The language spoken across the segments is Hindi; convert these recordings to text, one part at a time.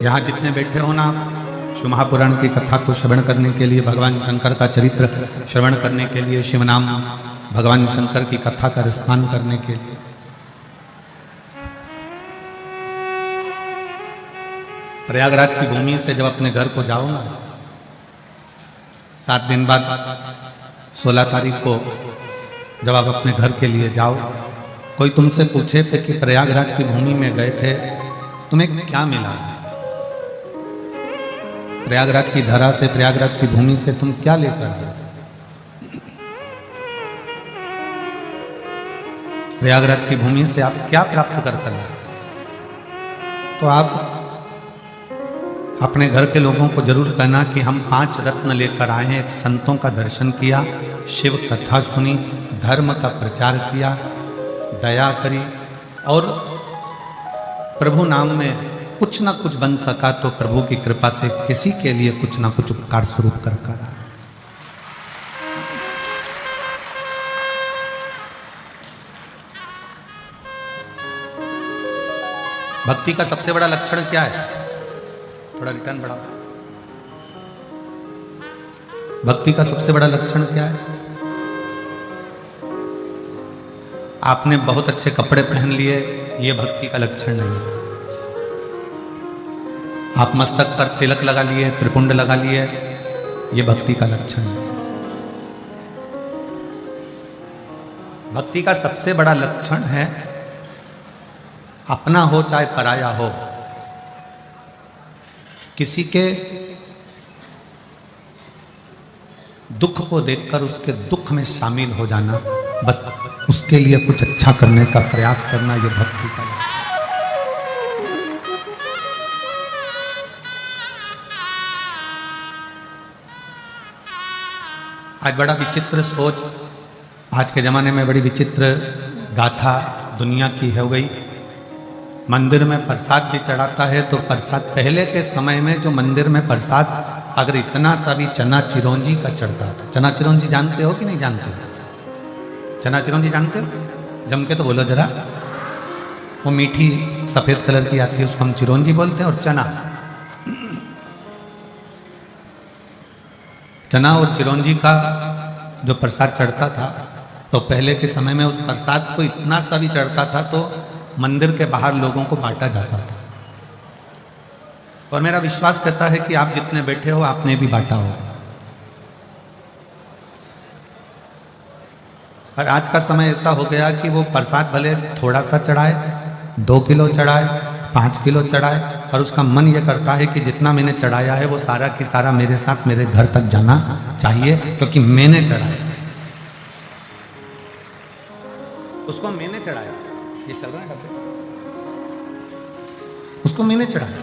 यहाँ जितने बैठे हो ना, शिव महापुराण की कथा को श्रवण करने के लिए, भगवान शंकर का चरित्र श्रवण करने के लिए, शिव नाम भगवान शंकर की कथा का रसपान करने के लिए, प्रयागराज की भूमि से जब अपने घर को जाओ ना, 7 दिन बाद 16 तारीख को जब आप अपने घर के लिए जाओ, कोई तुमसे पूछे थे कि प्रयागराज की भूमि में गए थे, तुम्हें क्या मिला? प्रयागराज की धरा से, प्रयागराज की भूमि से तुम क्या लेकर आए? प्रयागराज की भूमि से आप क्या प्राप्त कर आए? तो आप अपने घर के लोगों को जरूर कहना कि हम 5 रत्न लेकर आए हैं। एक संतों का दर्शन किया, शिव कथा सुनी, धर्म का प्रचार किया, दया करी, और प्रभु नाम में कुछ ना कुछ बन सका तो प्रभु की कृपा से किसी के लिए कुछ ना कुछ उपकार स्वरूप कर करा। भक्ति का सबसे बड़ा लक्षण क्या है? थोड़ा रिटर्न बढ़ाओ। भक्ति का सबसे बड़ा लक्षण क्या है? आपने बहुत अच्छे कपड़े पहन लिए, ये भक्ति का लक्षण नहीं है। आप मस्तक पर तिलक लगा लिए, त्रिपुंड लगा लिए, ये भक्ति का लक्षण है। भक्ति का सबसे बड़ा लक्षण है, अपना हो चाहे पराया हो, किसी के दुख को देखकर उसके दुख में शामिल हो जाना, बस उसके लिए कुछ अच्छा करने का प्रयास करना, ये भक्ति का लक्षण है। आज बड़ा विचित्र सोच, आज के ज़माने में बड़ी विचित्र गाथा दुनिया की हो गई। मंदिर में प्रसाद भी चढ़ाता है तो प्रसाद, पहले के समय में जो मंदिर में प्रसाद अगर इतना सा भी चना चिरौंजी का चढ़ता था, चना चिरौंजी जानते हो कि नहीं जानते हो? चना चिरौंजी जानते हो? जम के तो बोलो जरा। वो मीठी सफ़ेद कलर की आती है, उसको हम चिरौंजी बोलते हैं। और चना और चिरौंजी का जो प्रसाद चढ़ता था, तो पहले के समय में उस प्रसाद को इतना सा भी चढ़ता था तो मंदिर के बाहर लोगों को बांटा जाता था। और मेरा विश्वास करता है कि आप जितने बैठे हो आपने भी बांटा होगा। और आज का समय ऐसा हो गया कि वो प्रसाद भले थोड़ा सा चढ़ाए, 2 किलो चढ़ाए, 5 किलो चढ़ाए, और उसका मन ये करता है कि जितना मैंने चढ़ाया है वो सारा की सारा मेरे साथ मेरे घर तक जाना चाहिए, क्योंकि मैंने चढ़ाया, उसको मैंने चढ़ाया। ये चल रहा है डब्बे, उसको मैंने चढ़ाया,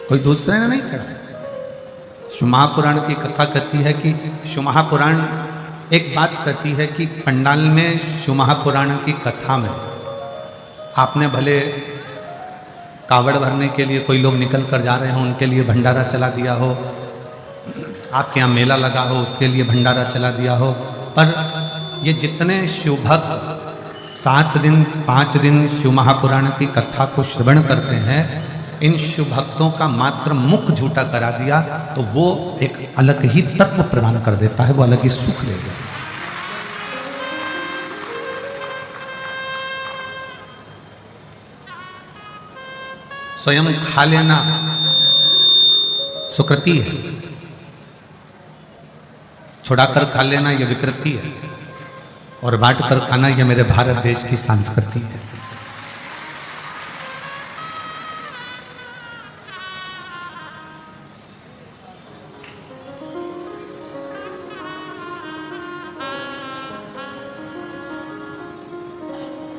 कोई दूसरे ने नहीं चढ़ाया। शिव महापुराण की कथा कहती है कि शिव महापुराण एक बात कहती है कि पंडाल में शिव महापुराण की कथा में आपने भले कावड़ भरने के लिए कोई लोग निकल कर जा रहे हो, उनके लिए भंडारा चला दिया हो, आपके यहाँ मेला लगा हो उसके लिए भंडारा चला दिया हो, पर ये जितने शिव भक्त 7 दिन 5 दिन शिव महापुराण की कथा को श्रवण करते हैं, इन शिव भक्तों का मात्र मुख झूठा करा दिया तो वो एक अलग ही तत्व प्रदान कर देता है, वो अलग ही सुख ले जाता है। स्वयं खा लेना सुकृति है, छुड़ाकर खा लेना यह विकृति है, और बांट कर खाना यह मेरे भारत देश की संस्कृति है।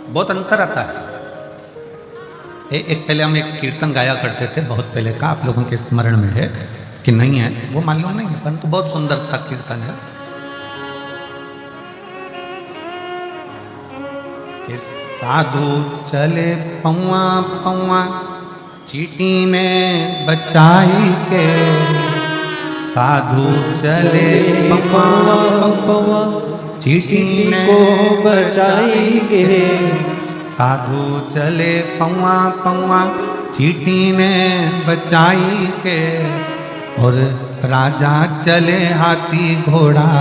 बहुत अंतर आता है। एक पहले हम एक कीर्तन गाया करते थे, बहुत पहले का, आप लोगों के स्मरण में है कि नहीं है वो मालूम नहीं है, परंतु बहुत सुंदर का कीर्तन है। कि साधु चले पौआ पौआ चीटी ने बचाई के, साधु चले पौआ पौआ चीटी को बचाई के, साधु चले पौआ पौआ चींटी ने बचाई के, और राजा चले हाथी घोड़ा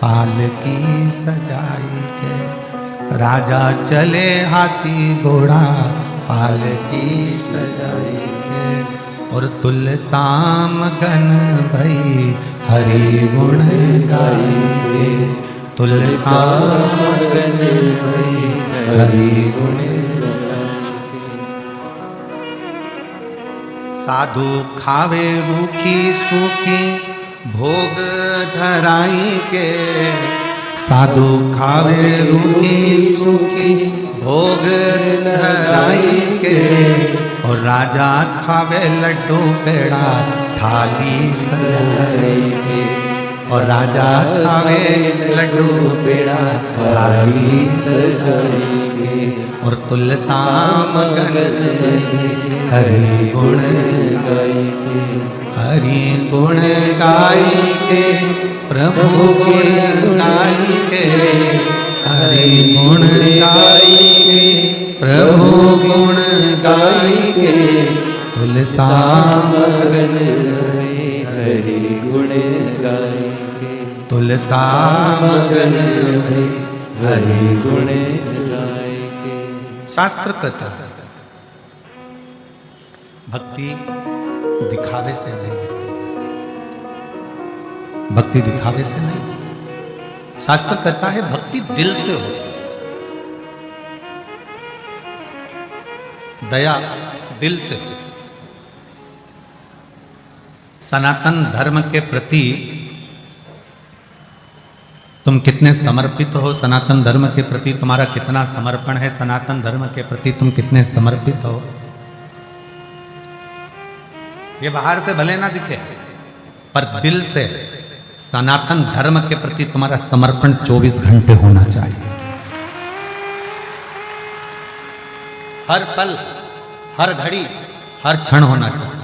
पालकी सजाई के। राजा चले हाथी घोड़ा पालकी सजाई के, और तुलसाम गन भई हरि गुण गाई के। तुलसाम गन भई हरि गुण गाई के। साधु खावे रूखी सूखी भोग धराई के। साधु खावे रूखी सूखी भोग धराई के, और राजा खावे लड्डू पेड़ा थाली सजाई के। और राजा खावे लड्डू पेड़ा थाली सजाई के, और तुलसाम गन हरि गुण गाई के। हरि गुण गाई के प्रभु गुण गाई के। हरि गुण गाई के प्रभु गुण गाई के। तुलसाम गन हरि गुण गाई के। तुलसाम गन हरि गुण गाई के। शास्त्र कहता है भक्ति दिखावे से नहीं होती, भक्ति दिखावे से नहीं होती। शास्त्र कहता है भक्ति दिल से होती, दया दिल से होती। सनातन धर्म के प्रति तुम कितने समर्पित हो, सनातन धर्म के प्रति तुम्हारा कितना समर्पण है, सनातन धर्म के प्रति तुम कितने समर्पित हो, ये बाहर से भले ना दिखे, पर दिल से सनातन धर्म के प्रति तुम्हारा समर्पण 24 घंटे होना चाहिए। हर पल, हर घड़ी, हर क्षण होना चाहिए।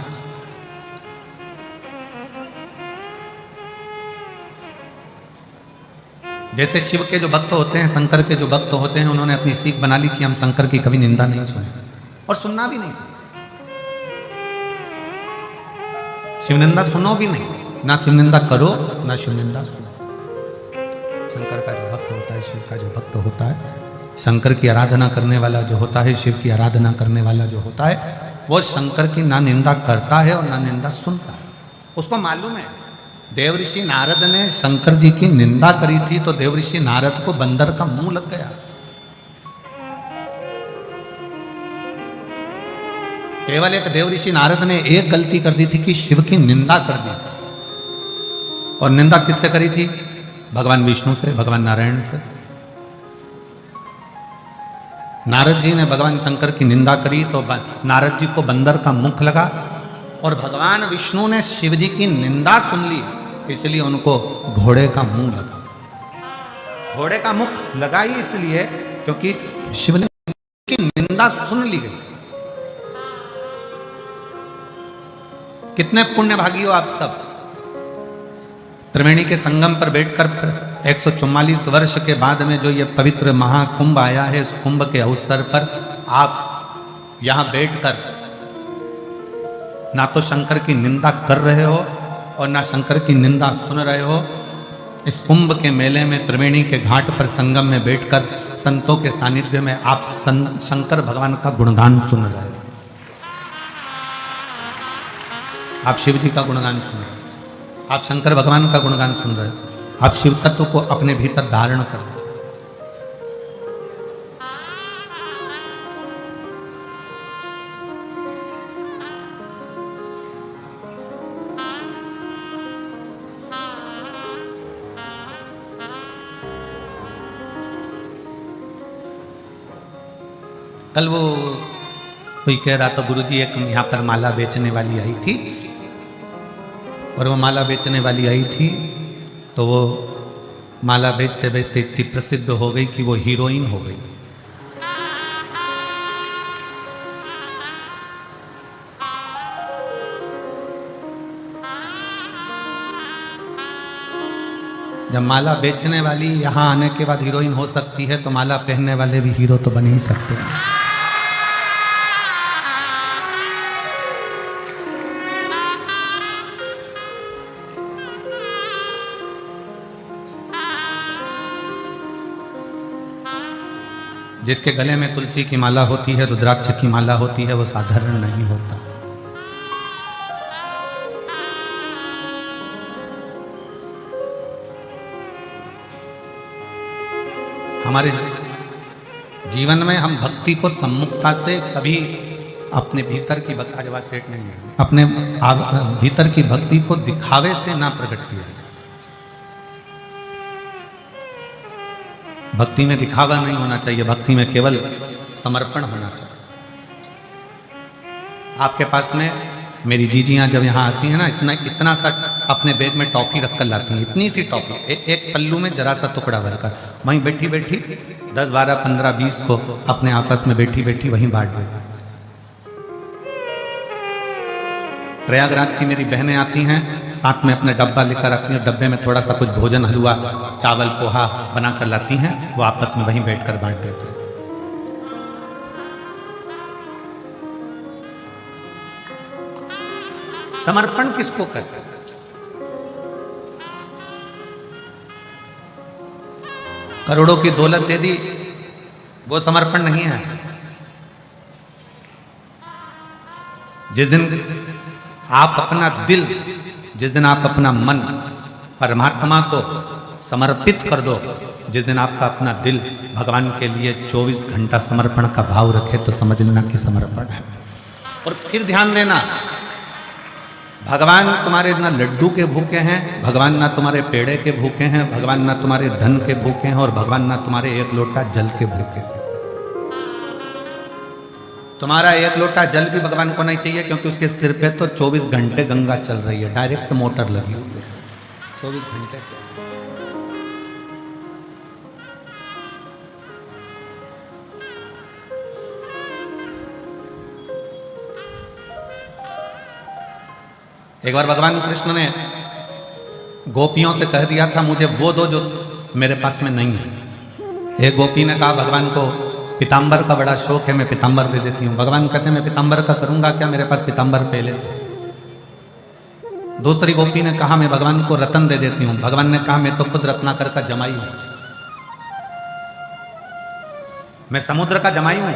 जैसे शिव के जो भक्त होते हैं, शंकर के जो भक्त होते हैं, उन्होंने अपनी सीख बना ली कि हम शंकर की कभी निंदा नहीं सुने और सुनना भी नहीं चाहिए। शिव निंदा सुनो भी नहीं, ना शिव निंदा करो ना शिव निंदा सुनो। शंकर का जो भक्त होता है, शिव का जो भक्त होता है, शंकर की आराधना करने वाला जो होता है, शिव की आराधना करने वाला जो होता है, वो शंकर की ना निंदा करता है और ना निंदा सुनता है। उसको मालूम है देवऋषि नारद ने शंकर जी की निंदा करी थी तो देवऋषि नारद को बंदर का मुंह लग गया। केवल एक देवऋषि नारद ने एक गलती कर दी थी कि शिव की निंदा कर दी थी, और निंदा किससे करी थी? भगवान विष्णु से, भगवान नारायण से। नारद जी ने भगवान शंकर की निंदा करी तो नारद जी को बंदर का मुख लगा, और भगवान विष्णु ने शिव जी की निंदा सुन ली, इसलिए उनको घोड़े का मुंह लगा। घोड़े का मुख लगा ही इसलिए क्योंकि शिव ने की निंदा सुन ली गई। कितने पुण्य भागी हो आप सब। त्रिवेणी के संगम पर बैठकर 144 वर्ष के बाद में जो ये पवित्र महाकुंभ आया है, इस कुंभ के अवसर पर आप यहां बैठकर ना तो शंकर की निंदा कर रहे हो और ना शंकर की निंदा सुन रहे हो। इस कुंभ के मेले में, त्रिवेणी के घाट पर संगम में बैठकर संतों के सानिध्य में आप शंकर भगवान का गुणगान सुन रहे हो। आप शिव जी का गुणगान सुन रहे हो, आप शंकर भगवान का गुणगान सुन रहे हो, आप शिव तत्व को अपने भीतर धारण कर रहे हो। कल वो कोई कह रहा तो गुरुजी एक यहाँ पर माला बेचने वाली आई थी, और वो माला बेचने वाली आई थी तो वो माला बेचते बेचते इतनी प्रसिद्ध हो गई कि वो हीरोइन हो गई। जब माला बेचने वाली यहाँ आने के बाद हीरोइन हो सकती है तो माला पहनने वाले भी हीरो तो बन ही सकते हैं। जिसके गले में तुलसी की माला होती है, रुद्राक्ष की माला होती है, वो साधारण नहीं होता। हमारे जीवन में हम भक्ति को सम्मुखता से कभी अपने भीतर की भक्ति, आज बात सेट नहीं है, अपने भीतर की भक्ति को दिखावे से ना प्रकट किया। भक्ति में दिखावा नहीं होना चाहिए, भक्ति में केवल समर्पण होना चाहिए। आपके पास में मेरी जीजियाँ जब यहाँ आती हैं ना, इतना सा अपने बैग में टॉफी रख कर लाती हैं, इतनी सी टॉफी, एक पल्लू में जरा सा टुकड़ा भरकर, वहीं बैठी बैठी 10, 12, 15, 20 को अपने आपस में बैठी बैठी वहीं बांट देती हैं। प्रयागराज की मेरी बहनें आती हैं, साथ में अपने डब्बा लेकर आती हैं, डब्बे में थोड़ा सा कुछ भोजन, हलवा, चावल, पोहा बना कर लाती हैं, वो आपस में वहीं बैठकर बांट देते हैं। समर्पण किसको कहते हैं? करोड़ों की दौलत दे दी, वो समर्पण नहीं है। जिस दिन आप अपना दिल, जिस दिन आप अपना मन परमात्मा को समर्पित कर दो, जिस दिन आपका अपना दिल भगवान के लिए 24 घंटा समर्पण का भाव रखे, तो समझ लेना कि समर्पण है। और फिर ध्यान देना, भगवान तुम्हारे ना लड्डू के भूखे हैं, भगवान ना तुम्हारे पेड़े के भूखे हैं, भगवान ना तुम्हारे धन के भूखे हैं, और भगवान ना तुम्हारे एक लोटा जल के भूखे हैं। तुम्हारा एक लोटा जल भी भगवान को नहीं चाहिए, क्योंकि उसके सिर पे तो 24 घंटे गंगा चल रही है, डायरेक्ट मोटर लगी हुई है, 24 घंटे चल। एक बार भगवान कृष्ण ने गोपियों से कह दिया था, मुझे वो दो जो मेरे पास में नहीं है। एक गोपी ने कहा भगवान को पीताम्बर का बड़ा शौक है, मैं पीताम्बर दे देती हूँ। भगवान कहते हैं मैं पीताम्बर का करूंगा क्या, मेरे पास पीताम्बर पहले से। दूसरी गोपी ने कहा मैं भगवान को रतन दे देती हूँ। भगवान ने कहा मैं तो खुद रत्नाकर का जमाई हूं, मैं समुद्र का जमाई हूं।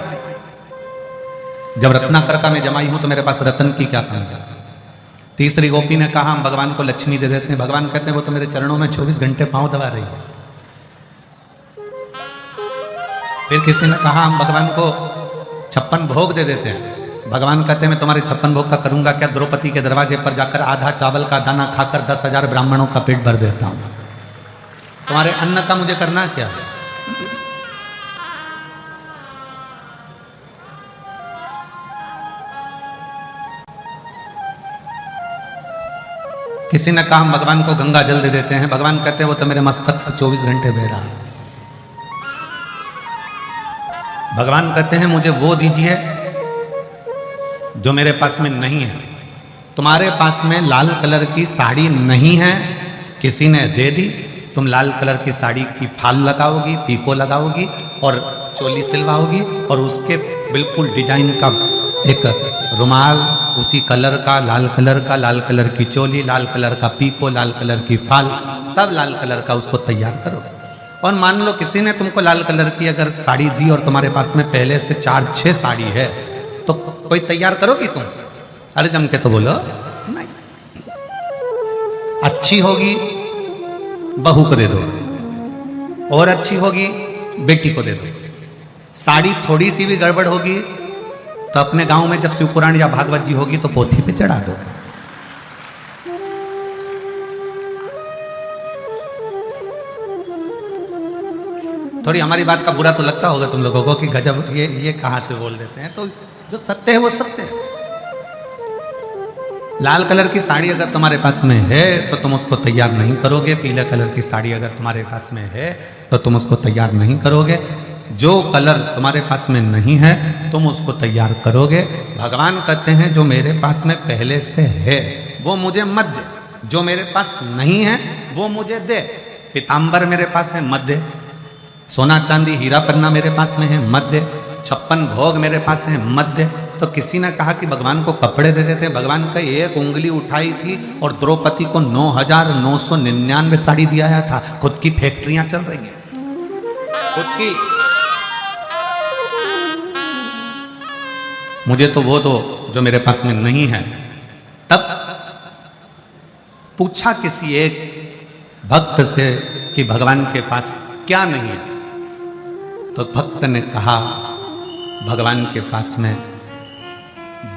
जब रत्नाकर का मैं जमाई हूं तो मेरे पास रतन की क्या कमी है। तीसरी गोपी ने कहा हम भगवान को लक्ष्मी दे देते हैं। भगवान कहते हैं वो तो मेरे चरणों में 24 घंटे पांव दबा रही है। फिर किसी ने कहा हम भगवान को 56 भोग दे देते हैं। भगवान कहते हैं मैं तुम्हारे 56 भोग का करूंगा क्या, द्रौपदी के दरवाजे पर जाकर आधा चावल का दाना खाकर 10,000 ब्राह्मणों का पेट भर देता हूं। तुम्हारे अन्न का मुझे करना क्या है। किसी ने कहा हम भगवान को गंगा जल दे देते हैं। भगवान कहते हैं वो तो मेरे मस्तक से 24 घंटे बह रहा है। भगवान कहते हैं मुझे वो दीजिए जो मेरे पास में नहीं है। तुम्हारे पास में लाल कलर की साड़ी नहीं है, किसी ने दे दी, तुम लाल कलर की साड़ी की फाल लगाओगी, पीको लगाओगी और चोली सिलवाओगी और उसके बिल्कुल डिजाइन का एक रुमाल उसी कलर का, लाल कलर की चोली, लाल कलर का पीको, लाल कलर की फाल, सब लाल कलर का उसको तैयार करो। और मान लो किसी ने तुमको लाल कलर की अगर साड़ी दी और तुम्हारे पास में पहले से 4-6 साड़ी है तो कोई तैयार करोगी तुम? अरे जम के तो बोलो नहीं। अच्छी होगी बहू को दे दो, और अच्छी होगी बेटी को दे दो। साड़ी थोड़ी सी भी गड़बड़ होगी तो अपने गांव में जब शिवपुराण या भागवत जी होगी तो पोथी पे चढ़ा दो। थोड़ी हमारी बात का बुरा तो लगता होगा तुम लोगों को कि गजब ये कहां से बोल देते हैं, तो जो सत्य है वो सत्य है। लाल कलर की साड़ी अगर तुम्हारे पास में है तो तुम उसको तैयार नहीं करोगे। पीले कलर की साड़ी अगर तुम्हारे पास में है तो तुम उसको तैयार नहीं करोगे। जो कलर तुम्हारे पास में नहीं है तुम उसको तैयार करोगे। भगवान कहते हैं जो मेरे पास में पहले से है वो मुझे मत दे, जो मेरे पास नहीं है वो मुझे दे। पीताम्बर मेरे पास है मत दे, सोना चांदी हीरा पन्ना मेरे पास में है मत दे, 56 भोग मेरे पास है मत दे। तो किसी ने कहा कि भगवान को कपड़े दे देते हैं। भगवान का एक उंगली उठाई थी और द्रौपदी को 9,999 साड़ी दिया था। खुद की फैक्ट्रियां चल रही हैं, खुद की मुझे तो वो दो जो मेरे पास में नहीं है। तब पूछा किसी एक भक्त से कि भगवान के पास क्या नहीं है, तो भक्त ने कहा भगवान के पास में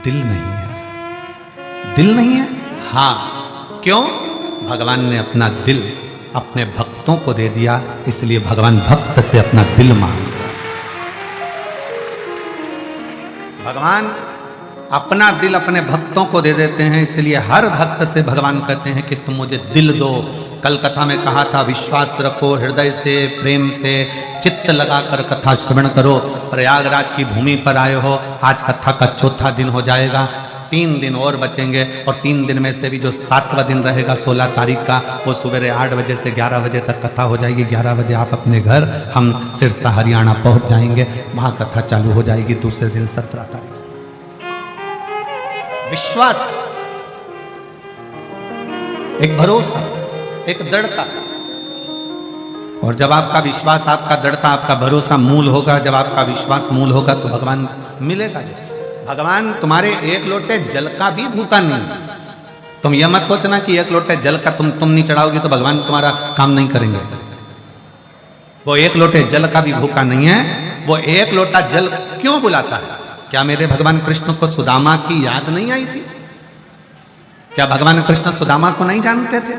दिल नहीं है। दिल नहीं है? हाँ। क्यों? भगवान ने अपना दिल अपने भक्तों को दे दिया, इसलिए भगवान भक्त से अपना दिल मांग रहे। भगवान अपना दिल अपने भक्तों को दे देते हैं, इसलिए हर भक्त से भगवान कहते हैं कि तुम मुझे दिल दो। कल कथा में कहा था विश्वास रखो, हृदय से प्रेम से चित्त लगाकर कथा श्रवण करो। प्रयागराज की भूमि पर आए हो, आज कथा का चौथा दिन हो जाएगा, 3 दिन और बचेंगे और 3 दिन में से भी जो 7वां दिन रहेगा 16 तारीख का, वो सुबह 8 बजे से 11 बजे तक कथा हो जाएगी। 11 बजे आप अपने घर, हम सिरसा हरियाणा पहुंच जाएंगे, वहां कथा चालू हो जाएगी दूसरे दिन 17 तारीख से। विश्वास, एक भरोसा, एक दृढ़ता। और जब आपका विश्वास, आपका दृढ़ता, आपका भरोसा मूल होगा, जब आपका विश्वास मूल होगा तो भगवान मिलेगा। भगवान तुम्हारे एक लोटे जल का भी भूखा नहीं। तुम यह मत सोचना कि एक लोटे जल का तुम नहीं चढ़ाओगे तो भगवान तुम्हारा काम नहीं करेंगे। वो एक लोटे जल का भी भूखा नहीं है। वो एक लोटा जल क्यों बुलाता है? क्या मेरे भगवान कृष्ण को सुदामा की याद नहीं आई थी? क्या भगवान कृष्ण सुदामा को नहीं जानते थे?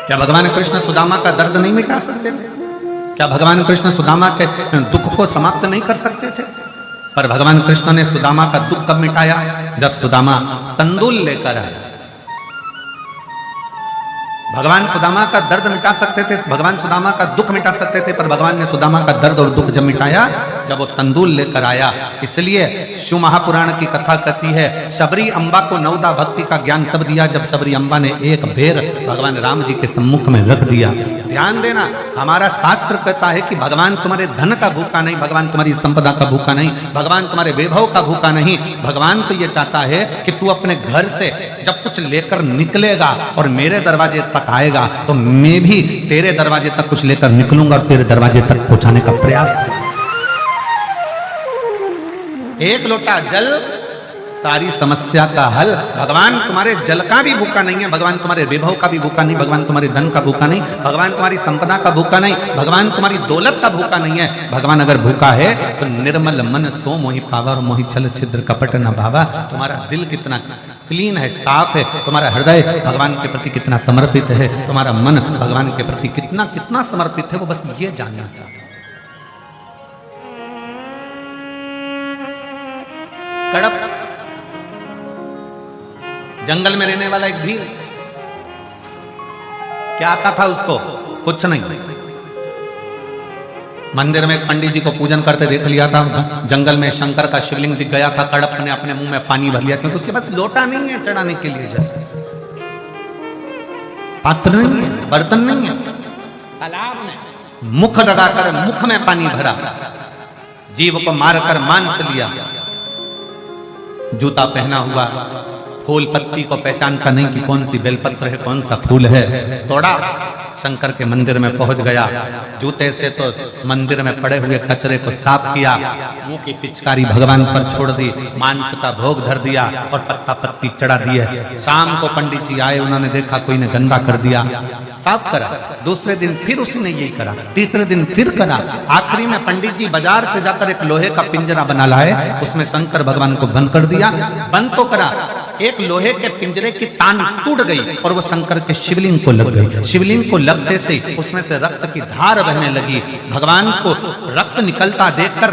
क्या भगवान कृष्ण सुदामा का दर्द नहीं मिटा सकते थे? क्या भगवान कृष्ण सुदामा के दुख को समाप्त नहीं कर सकते थे? पर भगवान कृष्ण ने सुदामा का दुख कब मिटाया? जब सुदामा तंदूल लेकर आया। भगवान सुदामा का दर्द मिटा सकते थे, भगवान सुदामा का दुख मिटा सकते थे, पर भगवान ने सुदामा का दर्द और दुख जब मिटाया जब वो तंदूल लेकर आया। इसलिए शिव महापुराण की कथा कहती है शबरी अम्बा को 9 भक्ति का ज्ञान तब दिया जब शबरी अम्बा ने एक बेर भगवान राम जी के सम्मुख में रख दिया। ध्यान देना, हमारा शास्त्र कहता है कि भगवान तुम्हारे धन का भूखा नहीं, भगवान तुम्हारी संपदा का भूखा नहीं, भगवान तुम्हारे वैभव का भूखा नहीं। भगवान तो ये चाहता है कि तू अपने घर से जब कुछ लेकर निकलेगा और मेरे दरवाजे तक आएगा तो मैं भी तेरे दरवाजे तक कुछ लेकर निकलूंगा और तेरे दरवाजे तक पहुंचाने का प्रयास करूंगा। एक लोटा जल सारी समस्या का हल। भगवान तुम्हारे जल का भी भूखा नहीं है, भगवान तुम्हारे वैभव का भी भूखा नहीं, भगवान तुम्हारे धन का भूखा नहीं, भगवान तुम्हारी संपदा का भूखा नहीं, भगवान तुम्हारी दौलत का भूखा नहीं है। भगवान अगर भूखा है तो निर्मल मन सो मोहि पावा और मोहि छल छिद्र कपट न भावा। तुम्हारा दिल कितना क्लीन है, साफ है, तुम्हारा हृदय भगवान के प्रति कितना समर्पित है, तुम्हारा मन भगवान के प्रति कितना समर्पित है, वो बस ये जानना चाहता है। कड़प जंगल में रहने वाला एक भील, क्या आता था उसको? कुछ नहीं। मंदिर में एक पंडित जी को पूजन करते देख लिया था, जंगल में शंकर का शिवलिंग दिख गया था, कड़प ने अपने मुंह में पानी भर लिया क्योंकि उसके पास लोटा नहीं है चढ़ाने के लिए, जल पात्र नहीं है, बर्तन नहीं है। तालाब में मुख लगाकर मुख में पानी भरा, जीव को मारकर मांस लिया, जूता पहना हुआ, फूल पत्ती को पहचानता नहीं कि कौन सी बेलपत्र है कौन सा फूल है, तोड़ा, शंकर के मंदिर में पहुंच गया, जूते से तो मंदिर में पड़े हुए कचरे को साफ किया, मुंह की पिचकारी भगवान पर छोड़ दी, मांस का भोग धर दिया और पत्ता पत्ती चढ़ा दिए। शाम को पंडित जी आए, उन्होंने देखा कोई ने गंदा कर दिया, साफ करा। दूसरे दिन फिर उसी ने यही करा, तीसरे दिन फिर करा। आखिरी में पंडित जी बाजार से जाकर एक लोहे का पिंजरा बना लाए, उसमें शंकर भगवान को बंद कर दिया। बंद तो करा, एक लोहे के पिंजरे की तान टूट गई और वो शंकर के शिवलिंग को लग गई। शिवलिंग को लगते से उसमें से रक्त की धार बहने लगी। भगवान को रक्त निकलता देखकर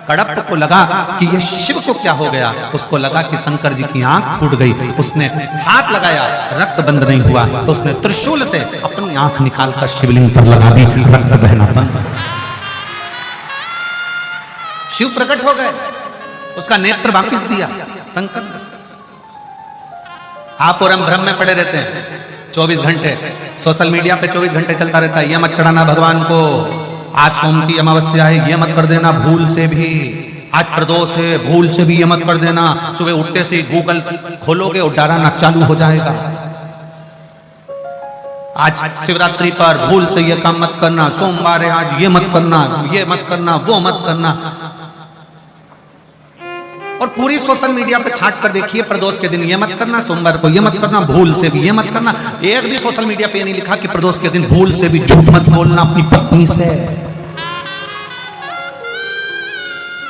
कड़प को लगा कि ये शिव को क्या हो गया। उसको लगा कि शंकर जी की आंख फूट गई। उसने हाथ लगाया, रक्त बंद नहीं हुआ, तो उसने त्रिशूल से अपनी आंख निकालकर शिवलिंग पर लगा दी, रक्त बहना बंद। शिव प्रकट हो गए, उसका नेत्र वापिस दिया शंकर। आप और हम भ्रम में पड़े रहते हैं 24 घंटे, सोशल मीडिया पे 24 घंटे चलता रहता है, ये मत चढ़ाना भगवान को, आज सोम की अमावस्या है ये मत कर देना भूल से भी, आज प्रदोष है भूल से भी ये मत कर देना। सुबह उठते से गूगल खोलोगे और डराना चालू हो जाएगा, आज शिवरात्रि पर भूल से ये काम मत करना, सोमवार है आज ये मत करना, ये मत करना, वो मत करना। और पूरी सोशल मीडिया पे छाट कर देखिए, प्रदोष के दिन ये मत करना, सोमवार को ये मत करना, भूल से भी ये मत करना। एक भी सोशल मीडिया पे ये नहीं लिखा कि प्रदोष के दिन भूल से भी झूठ मत बोलना अपनी पत्नी से।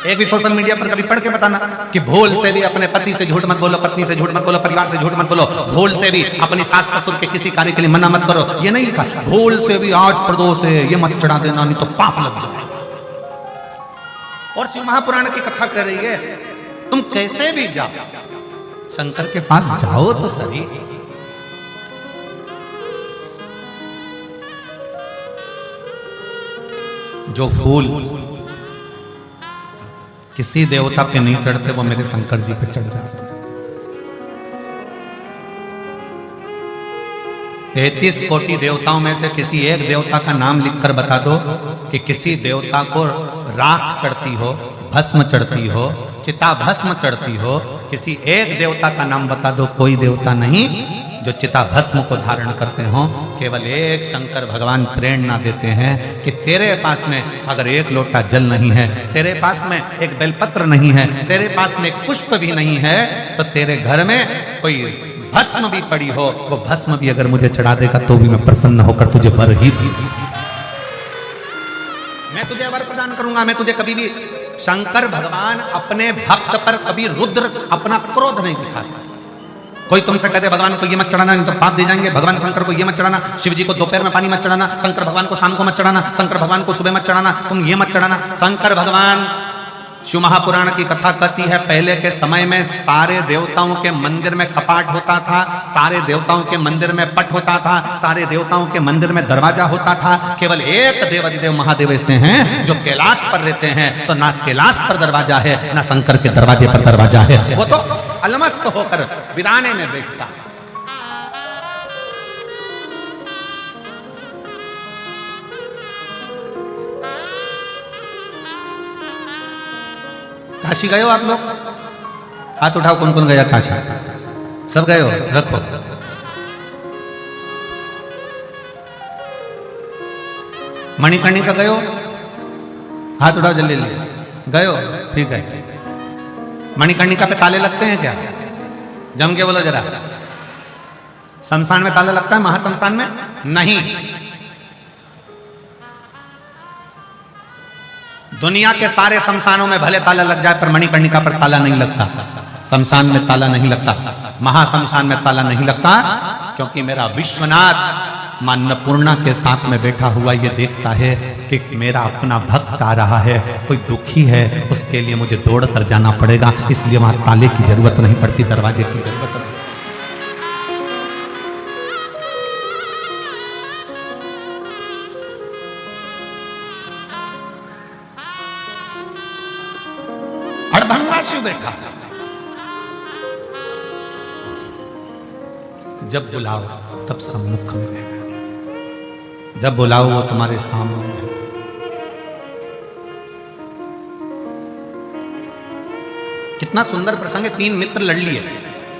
एक भी सोशल मीडिया पर कभी पढ़ के बताना कि भूल से भी अपने पति से झूठ मत बोलो, पत्नी से झूठ मत बोलो, परिवार से झूठ मत बोलो, भूल से भी अपनी सास ससुर के किसी कार्य के लिए मना मत करो, ये नहीं लिखा। भूल से भी आज प्रदोष है ये मत चढ़ा देना, नहीं तो पाप लग जाए। और शिव महापुराण की कथा कर रही है, तुम कैसे भी जाओ शंकर के पास जाओ तो सही। जो फूल किसी देवता पे नहीं चढ़ते वो मेरे शंकर जी पे चढ़ जाते हैं। 33 कोटि देवताओं में से किसी एक देवता का नाम लिखकर बता दो कि किसी देवता को राख चढ़ती हो, भस्म चढ़ती हो, चिता भस्म चढ़ती हो। किसी एक देवता का नाम बता दो, कोई देवता नहीं जो चिता भस्म को धारण करते हो। केवल एक शंकर भगवान प्रेरणा देते हैं कि तेरे पास में अगर एक लोटा जल नहीं है, तेरे पास में एक बेलपत्र नहीं है, तेरे पास में एक पुष्प भी नहीं है, तो तेरे घर में कोई भस्म भी पड़ी हो, वो भस्म भी अगर मुझे चढ़ा देगा तो भी मैं प्रसन्न होकर तुझे वर ही दूंगा। मैं तुझे वर प्रदान करूंगा। मैं तुझे कभी भी, शंकर भगवान अपने भक्त पर कभी रुद्र अपना क्रोध नहीं दिखाता। कोई तुमसे कहते भगवान को ये मत चढ़ाना नहीं तो पाप दे जाएंगे, भगवान शंकर को ये मत चढ़ाना, शिव जी को दोपहर में पानी मत चढ़ाना, शंकर भगवान को शाम को मत चढ़ाना, शंकर भगवान को सुबह मत चढ़ाना, तुम ये मत चढ़ाना। शंकर भगवान, शिव महापुराण की कथा कहती है, पहले के समय में सारे देवताओं के मंदिर में कपाट होता था, सारे देवताओं के मंदिर में पट होता था, सारे देवताओं के मंदिर में दरवाजा होता था। केवल एक देवाधिदेव महादेव ऐसे हैं जो कैलाश पर रहते हैं, तो ना कैलाश पर दरवाजा है ना शंकर के दरवाजे पर दरवाजा है। वो तो अलमस्त होकर वीराने में बैठता। काशी गए हो आप लोग? हाथ उठाओ, कौन कौन गया काशी? सब गए हो? रखो। मणिकर्णिका गए हो? हाथ उठाओ जल्दी जल्दी। गए हो? ठीक है। मणिकर्णिका पे ताले लगते हैं क्या? जम के बोलो जरा। शमशान में ताला लगता है, महाशमशान में नहीं। दुनिया के सारे शमशानों में भले ताला लग जाए पर मणिकर्णिका पर ताला नहीं लगता। शमशान में ताला नहीं लगता, महाशमशान में ताला नहीं लगता, क्योंकि मेरा विश्वनाथ मां अन्नपूर्णा के साथ में बैठा हुआ ये देखता है कि मेरा अपना भक्त आ रहा है, कोई दुखी है, उसके लिए मुझे दौड़ कर जाना पड़ेगा, इसलिए वहां ताले की जरूरत नहीं पड़ती, दरवाजे की जरूरत नहीं। अड़भंगा शिव बैठा, जब बुलाओ तब सम्मुख में रहेगा, जब बुलाओ वो तुम्हारे सामने है। कितना सुंदर प्रसंग है। 3 मित्र लड़ लिए,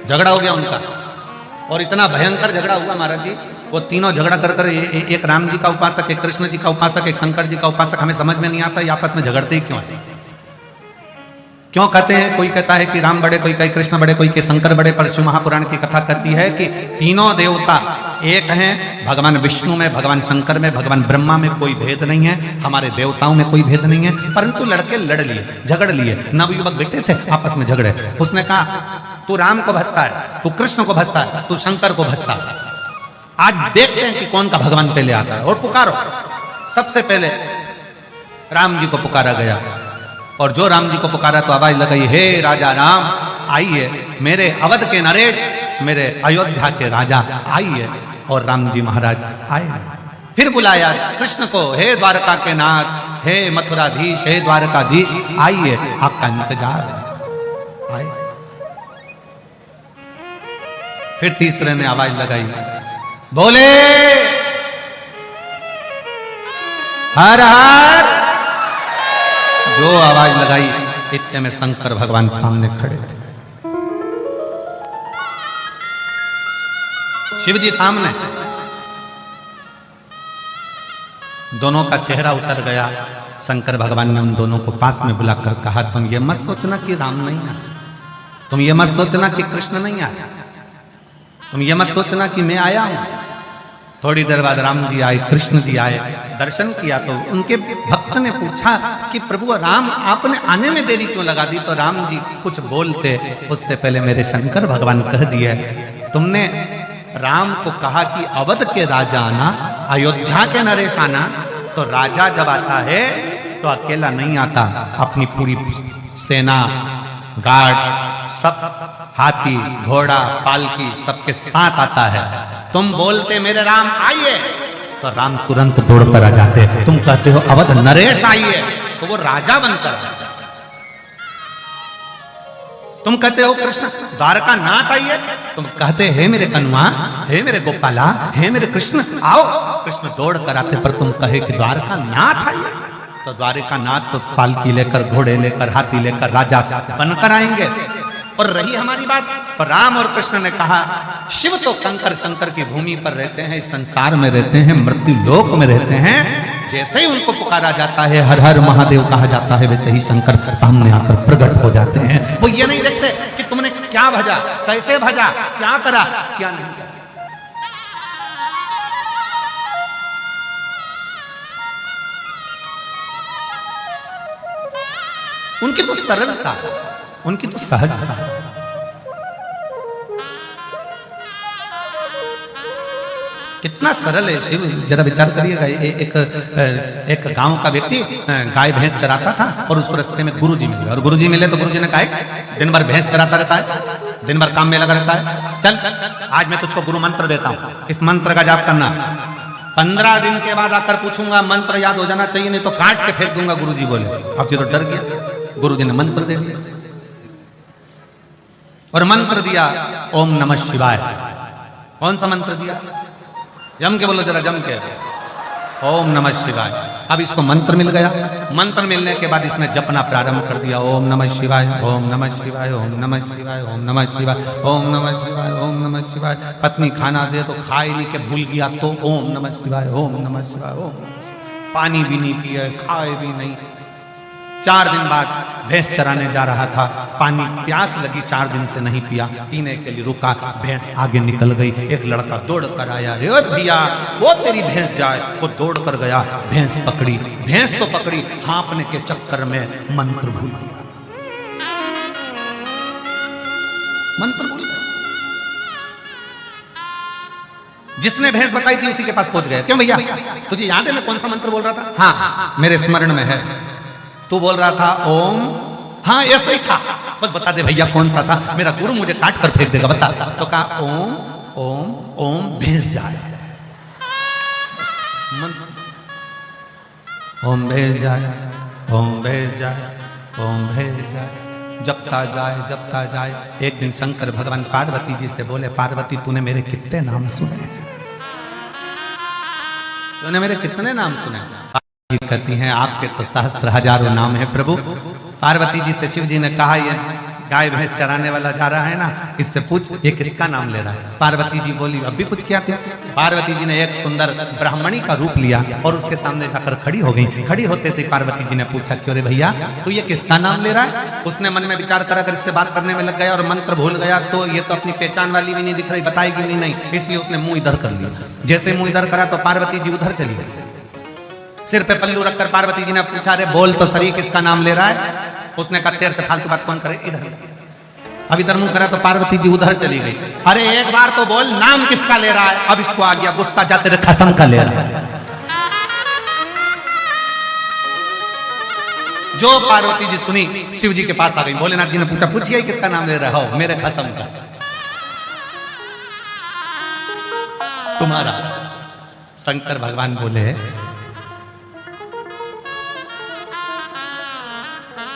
झगड़ा हो गया उनका, और इतना भयंकर झगड़ा हुआ महाराज जी, वो तीनों झगड़ा कर कर एक राम जी का उपासक, एक कृष्ण जी का उपासक, एक शंकर जी का उपासक, हमें समझ में नहीं आता ये आपस में झगड़ते ही क्यों है। क्यों कहते हैं? कोई कहता है कि राम बड़े, कोई कहे कृष्ण बड़े, कोई के शंकर बड़े, पर शिव महापुराण की कथा कहती है कि तीनों देवता एक हैं। भगवान विष्णु में, भगवान शंकर में, भगवान ब्रह्मा में कोई भेद नहीं है, हमारे देवताओं में कोई भेद नहीं है, परंतु लड़के लड़ लिए, झगड़ लिए। नवयुवक बैठे थे आपस में झगड़े, उसने कहा तू राम को भजता है, तू कृष्ण को भजता है, तू शंकर को भजता है, आज देखते हैं कि कौन का भगवान पहले आता है, और पुकारो। सबसे पहले राम जी को पुकारा गया, और जो राम जी को पुकारा तो आवाज लगाई, हे राजा राम आइए, मेरे अवध के नरेश, मेरे अयोध्या के राजा आइए। और राम जी महाराज आए। फिर बुलाया कृष्ण को, हे द्वारका के नाथ, हे मथुराधीश, हे द्वारकाधीश आइए, आपका इंतजार है, आए। फिर तीसरे ने आवाज लगाई, बोले हर हर। जो आवाज लगाई इतने में शंकर भगवान सामने खड़े थे, शिव जी सामने। दोनों का चेहरा उतर गया। शंकर भगवान ने उन दोनों को पास में बुलाकर कहा, तुम ये मत सोचना कि राम नहीं है, तुम ये मत सोचना कि कृष्ण नहीं आया, तुम ये मत सोचना कि मैं आया हूं। थोड़ी देर बाद राम जी आए, कृष्ण जी आए, दर्शन किया तो उनके भक्त ने पूछा कि प्रभु राम आपने आने में देरी क्यों लगा दी? तो राम जी कुछ बोलते उससे पहले मेरे शंकर भगवान कह दिए, तुमने राम को कहा कि अवध के राजा आना, अयोध्या के नरेश आना, तो राजा जब आता है तो अकेला नहीं आता, अपनी पूरी सेना, गार्ड, सब हाथी, घोड़ा, पालकी सबके साथ आता है। तुम बोलते मेरे राम आइए तो राम तुरंत दौड़कर आ जाते। तुम कहते हो अवध नरेश आइए तो वो राजा बनकर आता। तुम कहते हो कृष्ण द्वारका नाथ आइए, तुम कहते हे मेरे कन्वा, हे मेरे गोपाला, हे मेरे कृष्ण आओ, कृष्ण दौड़ कर आते। पर तुम कहे कि द्वारका नाथ आइए तो द्वारका नाथ तो पालकी लेकर, घोड़े लेकर, हाथी लेकर राजा बनकर आएंगे। और रही हमारी बात तो राम और कृष्ण ने कहा शिव तो कंकर शंकर की भूमि पर रहते हैं, इस संसार में रहते हैं, मृत्यु लोक में रहते हैं। जैसे ही उनको पुकारा जाता है, हर हर महादेव कहा जाता है, वैसे ही शंकर सामने आकर प्रकट हो जाते हैं। वो ये नहीं देखते कि तुमने क्या भजा, कैसे भजा, क्या करा, क्या नहीं करा। उनकी तो सरलता, उनकी तो सहजता। कितना सरल है शिव, जरा विचार करिएगा। एक गांव का व्यक्ति गाय भैंस चराता था और उसको रास्ते में गुरुजी मिले, और गुरुजी मिले तो गुरुजी ने कहा दिन भर भैंस चराता रहता है, दिन भर काम में लगा रहता है, चल आज मैं तुझको गुरु मंत्र देता हूं, इस मंत्र का जाप करना। 15 दिन के बाद आकर पूछूंगा, मंत्र याद हो जाना चाहिए, नहीं तो काट के फेंक दूंगा। गुरुजी बोले। अब जी तो डर गया, गुरुजी ने मंत्र दे दिया और मंत्र दिया ओम नमः शिवाय। कौन सा मंत्र दिया? जम के बोलो जरा, जम के, ओम नमः शिवाय। अब इसको मंत्र मिल गया। मंत्र मिलने के बाद इसने जपना प्रारंभ कर दिया, ओम नमः शिवाय, ओम नमः शिवाय, ओम नमः शिवाय, ओम नमः शिवाय, ओम नमः शिवाय, ओम नमः शिवाय। पत्नी खाना दे तो खाए नहीं के भूल गया तो ओम नमः शिवाय, ओम नमः शिवाय, ओम नमः शिवाय। पानी भी नहीं पिए, खाए भी नहीं। 4 दिन बाद भैंस चराने जा रहा था, पानी प्यास लगी, 4 दिन से नहीं पिया, पीने के लिए रुका, भैंस आगे निकल गई। एक लड़का दौड़ कर आया, रे भैया वो तेरी भैंस जाए। वो दौड़ कर गया, भैंस पकड़ी, भैंस तो पकड़ी, हाँपने के चक्कर में मंत्र भूल गया, मंत्र भूल गया। जिसने भैंस बताई थी उसी के पास पहुंच गए। क्यों भैया तुझे याद है मैं कौन सा मंत्र बोल रहा था? हाँ मेरे स्मरण में है। तू बोल रहा था ओम, हाँ ऐसा ही था, बस बता दे भैया कौन सा था, मेरा गुरु मुझे काट कर फेंक देगा, बता। तो कहा ओम ओम ओम भैंस जाए, ओम भैंस जाए, ओम भैंस जाए, ओम भैंस जाए। जपता जाए, जपता जाए। एक दिन शंकर भगवान पार्वती जी से बोले, पार्वती तूने मेरे कितने नाम सुने, तूने मेरे कितने नाम सुने? कहती हैं आपके तो सहस्त्र हजारों नाम है प्रभु। पार्वती जी से शिव जी ने कहा ये गाय भैंस चराने वाला जा रहा है ना, इससे पूछ ये किसका नाम ले रहा है। पार्वती जी बोली अब भी कुछ क्या थे। पार्वती जी ने एक सुंदर ब्राह्मणी का रूप लिया और उसके सामने जाकर खड़ी हो गई। खड़ी होते से पार्वती जी ने पूछा क्यों रे भैया तू ये किसका नाम ले रहा है? उसने मन में विचार करा, अगर इससे बात करने में लग गया और मंत्र भूल गया तो ये तो अपनी पहचान वाली भी नहीं दिख रही, बताएगी भी नहीं, इसलिए उसने मुंह इधर कर लिया। जैसे मुंह इधर करा तो पार्वती जी उधर चली गई। सिर पे पल्लू रखकर पार्वती जी ने पूछा रे बोल तो सही किसका नाम ले रहा है? उसने कहा तेरे से फालतू बात कौन करे, इधर। अब इधर मुंह करा तो पार्वती जी उधर चली गई। अरे एक बार तो बोल नाम किसका ले रहा है? अब इसको आ गया गुस्सा, जा तेरे कसम का ले रहा है। जो पार्वती जी सुनी शिव जी के पास आ गई। भोलेनाथ जी ने पूछा पूछिए किसका नाम ले रहा हो? मेरे कसम का। तुम्हारा। शंकर भगवान बोले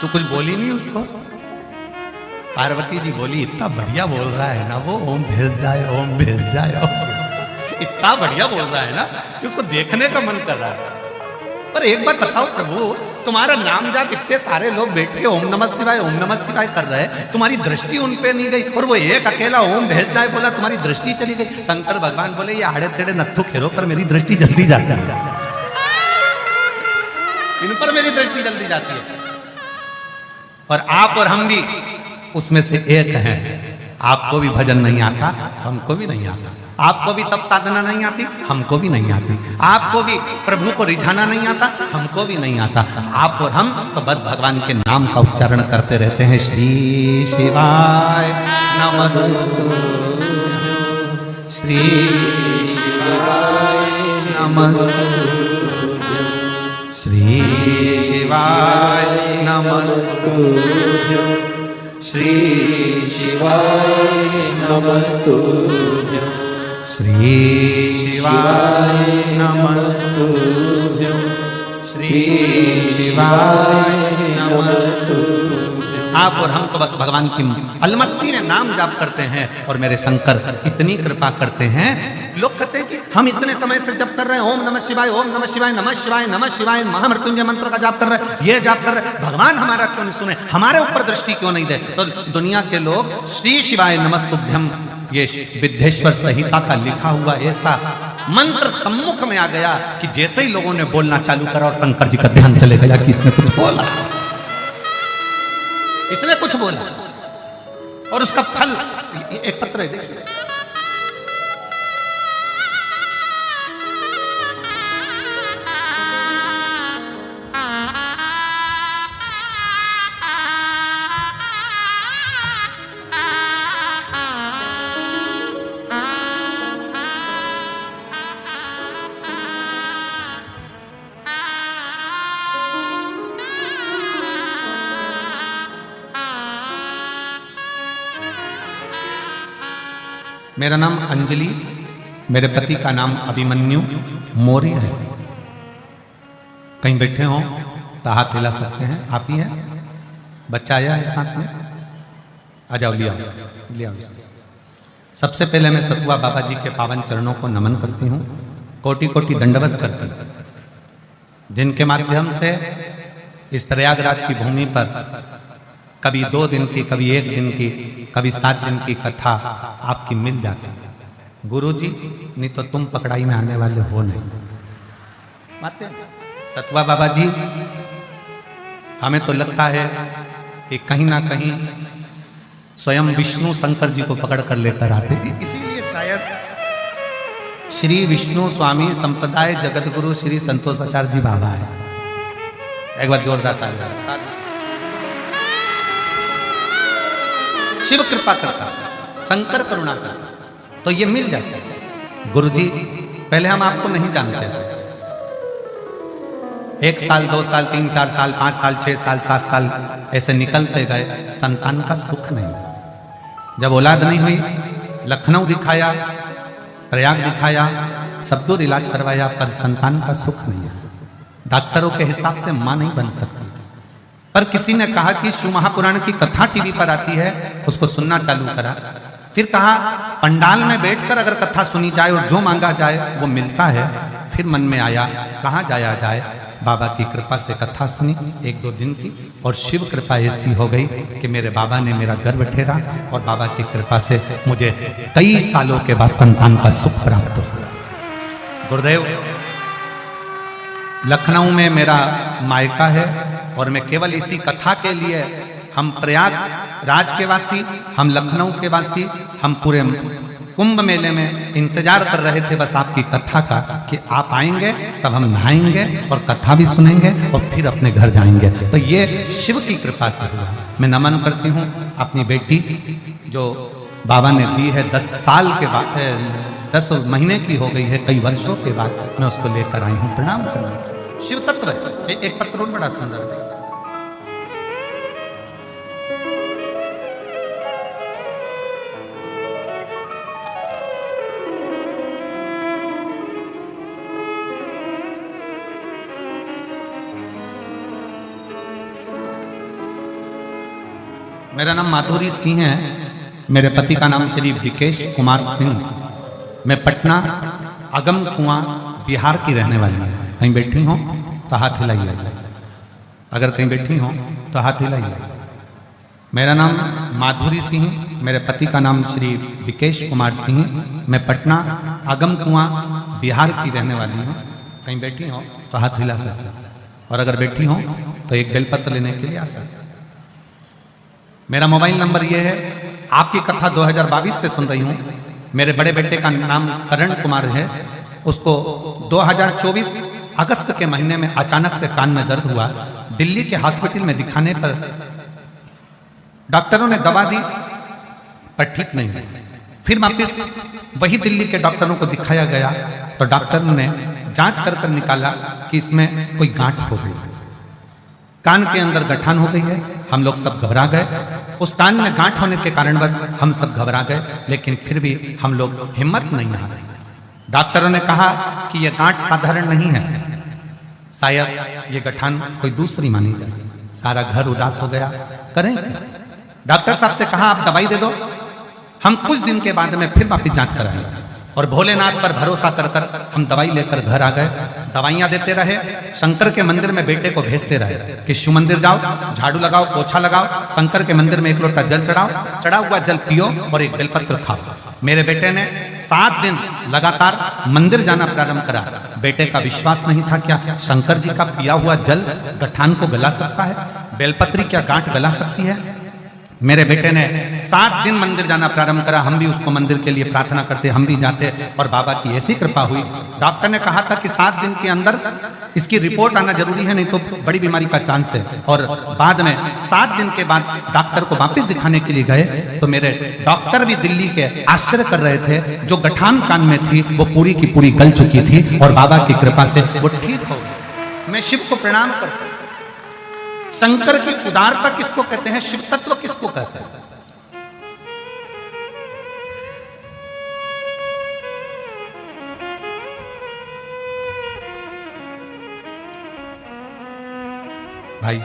तू कुछ बोली नहीं उसको? पार्वती जी बोली इतना बढ़िया बोल रहा है ना वो, ओम भेज जाए, ओम भेज जाए, इतना बढ़िया बोल रहा है ना कि उसको देखने का मन कर रहा है। पर एक बात बताओ प्रभु, तुम्हारा नाम जाप इतने सारे लोग बैठ के ओम नमः शिवाय, ओम नमः शिवाय कर रहे हैं, तुम्हारी दृष्टि उन पे नहीं गई और वो एक अकेला ओम भेज जाए बोला, तुम्हारी दृष्टि चली गई। शंकर भगवान बोले ये आड़े तेड़े नत्थु खेरो पर मेरी दृष्टि जल्दी जाती है, इन पर मेरी दृष्टि जल्दी जाती है। और आप और हम भी उसमें से एक है। आपको भी भजन नहीं आता, हमको भी नहीं आता। आपको भी तप साधना नहीं आती, हमको भी नहीं आती। आपको भी प्रभु को रिझाना नहीं आता, हमको भी नहीं आता। आप और हम तो बस भगवान के नाम का उच्चारण करते रहते हैं। श्री शिवाय नमस्तु, श्री शिवाय नमस्तु, श्री शिवाय नमस्तु, श्री शिवाय नमस्तु, श्री शिवाय नमस्तु, श्री शिवाय नमस्तु। आप और हम तो बस भगवान की अलमस्ती में नाम जाप करते हैं और मेरे शंकर इतनी कृपा करते हैं। लोग कहते हैं कि हम इतने समय से जप कर रहे हैं, ओम नमः शिवाय, ओम नमः शिवाय, नमः शिवाय, नमः शिवाय, महामृत्युंजय मंत्र का जाप कर रहे हैं, ये जाप कर रहे हैं, भगवान हमारा क्यों नहीं सुने, हमारे ऊपर दृष्टि क्यों नहीं दे। तो दुनिया के लोग श्री शिवाय नमस्तुभ्यम, ये विद्धेश्वर संहिता का लिखा हुआ ऐसा मंत्र सम्मुख में आ गया कि जैसे ही लोगों ने बोलना चालू करा और शंकर जी का ध्यान चले गया कि इसने कुछ बोला, इसने कुछ बोला और उसका फल एक पत्र है, देखिए। मेरा नाम अंजलि, मेरे पति का नाम अभिमन्यु मौर्य है। कहीं बैठे हो तो हाथ हिला सकते हैं। आप ही हैं? बच्चा आया है साथ में? आ जाओ, ले आओ। सबसे पहले मैं सतुआ बाबा जी के पावन चरणों को नमन करती हूँ, कोटि कोटि दंडवत करती हूँ, जिनके माध्यम से इस प्रयागराज की भूमि पर कभी 2 दिन की, कभी 1 दिन की, कभी 7 दिन की कथा आपकी मिल जाती है। गुरु जी, नहीं तो तुम पकड़ाई में आने वाले हो नहीं। मानते हैं? सतुआ बाबा जी, हमें तो लगता है कि कहीं ना कहीं स्वयं विष्णु शंकर जी को पकड़ कर लेकर आते हैं। इसीलिए शायद श्री विष्णु स्वामी संप्रदाय जगत गुरु श्री संतोषाचार्य जी बाबा है। एक बार जोरदार तालियां। शिव कृपा करता, शंकर करुणा करता, तो ये मिल जाता है। गुरुजी, पहले हम आपको नहीं जानते थे। 1 साल, 2 साल, 3, 4 साल, 5 साल, 6 साल, 7 साल ऐसे निकलते गए, संतान का सुख नहीं। जब औलाद नहीं हुई, लखनऊ दिखाया, प्रयाग दिखाया, सब दूर इलाज करवाया, पर संतान का सुख नहीं है। डॉक्टरों के हिसाब से मां नहीं बन सकती। पर किसी ने कहा कि शिव महापुराण की कथा टीवी पर आती है, उसको सुनना चालू करा। फिर कहा पंडाल में बैठकर अगर कथा सुनी जाए और जो मांगा जाए वो मिलता है। फिर मन में आया कहाँ जाया जाए। बाबा की कृपा से कथा सुनी 1-2 दिन की, और शिव कृपा ऐसी हो गई कि मेरे बाबा ने मेरा गर्भ ठहरा, और बाबा की कृपा से मुझे कई सालों के बाद संतान का सुख प्राप्त हो। गुरुदेव, लखनऊ में मेरा मायका है और मैं केवल इसी कथा के लिए, हम प्रयाग राज के वासी, हम लखनऊ के वासी, हम पूरे कुंभ मेले में इंतजार कर रहे थे बस आपकी कथा का कि आप आएंगे, तब हम नहाएंगे और कथा भी सुनेंगे और फिर अपने घर जाएंगे। तो ये शिव की कृपा से हुआ। मैं नमन करती हूँ अपनी बेटी जो बाबा ने दी है। 10 साल के बाद, 10 महीने की हो गई है, कई वर्षों के बाद मैं उसको लेकर आई हूँ। प्रणाम करना। शिव तत्व है। एक पत्र बड़ा सुंदर है। मेरा नाम माधुरी सिंह है, मेरे पति का नाम श्री विकेश कुमार सिंह। मैं पटना अगम कुआं बिहार की रहने वाली है। कहीं बैठी हो तो हाथ हिलाइए, अगर कहीं बैठी हो तो हाथ हिलाइए। मेरा नाम माधुरी सिंह, मेरे पति का नाम श्री विकेश कुमार सिंह। मैं पटना अगम कुआं बिहार की रहने वाली हूँ। कहीं बैठी हो तो हाथ हिला सकते, और अगर बैठी हो तो एक बेलपत्र लेने के लिए आ सकते। मेरा मोबाइल नंबर ये है। आपकी कथा 2022 से सुन रही हूँ। मेरे बड़े बेटे का नाम करण कुमार है। उसको 2024 अगस्त के महीने में अचानक से कान में दर्द हुआ। दिल्ली के हॉस्पिटल में दिखाने पर डॉक्टरों ने दवा दी पर ठीक नहीं हुई। फिर वापिस वही दिल्ली के डॉक्टरों को दिखाया गया तो डॉक्टर ने जांच कर निकाला कि इसमें कोई गांठ हो गई, कान के अंदर गठान हो गई है। हम लोग सब घबरा गए। उस कान में गांठ होने के कारण बस हम सब घबरा गए, लेकिन फिर भी हम लोग हिम्मत नहीं आ रही। डॉक्टरों ने कहा कि यह गांठ साधारण नहीं है, शायद ये गठान कोई दूसरी मानी गई। सारा घर उदास हो गया। करें क्या? डॉक्टर साहब से कहा आप दवाई दे दो, हम कुछ दिन के बाद में फिर वापिस जांच कराएंगे। और भोलेनाथ पर भरोसा कर कर हम दवाई लेकर घर आ गए। दवाइयां देते रहे, शंकर के मंदिर में बेटे को भेजते रहे कि शिव मंदिर जाओ, झाड़ू लगाओ, पोछा लगाओ, शंकर के मंदिर में 1 लोटा जल चढ़ाओ, चढ़ा हुआ जल पियो और एक बेलपत्र खाओ। मेरे बेटे ने 7 दिन लगातार मंदिर जाना प्रारंभ करा। बेटे का विश्वास नहीं था क्या शंकर जी का पिया हुआ जल गठान को गला सकता है, बेलपत्री क्या गांठ गला सकती है। मेरे बेटे ने 7 दिन मंदिर जाना प्रारंभ करा। हम भी उसको मंदिर के लिए प्रार्थना करते, हम भी जाते और बाबा की ऐसी कृपा हुई। डॉक्टर ने कहा था कि 7 दिन के अंदर इसकी रिपोर्ट आना जरूरी है, नहीं तो बड़ी बीमारी का चांस है। और बाद में 7 दिन के बाद डॉक्टर को वापस दिखाने के लिए गए तो मेरे डॉक्टर भी दिल्ली के आश्चर्य कर रहे थे। जो गठान कान में थी वो पूरी की पूरी गल चुकी थी और बाबा की कृपा से वो ठीक हो गई। मैं शिव को प्रणाम करता हूं। शंकर की उदारता किसको कहते हैं, शिव तत्व किसको कहते हैं? भाई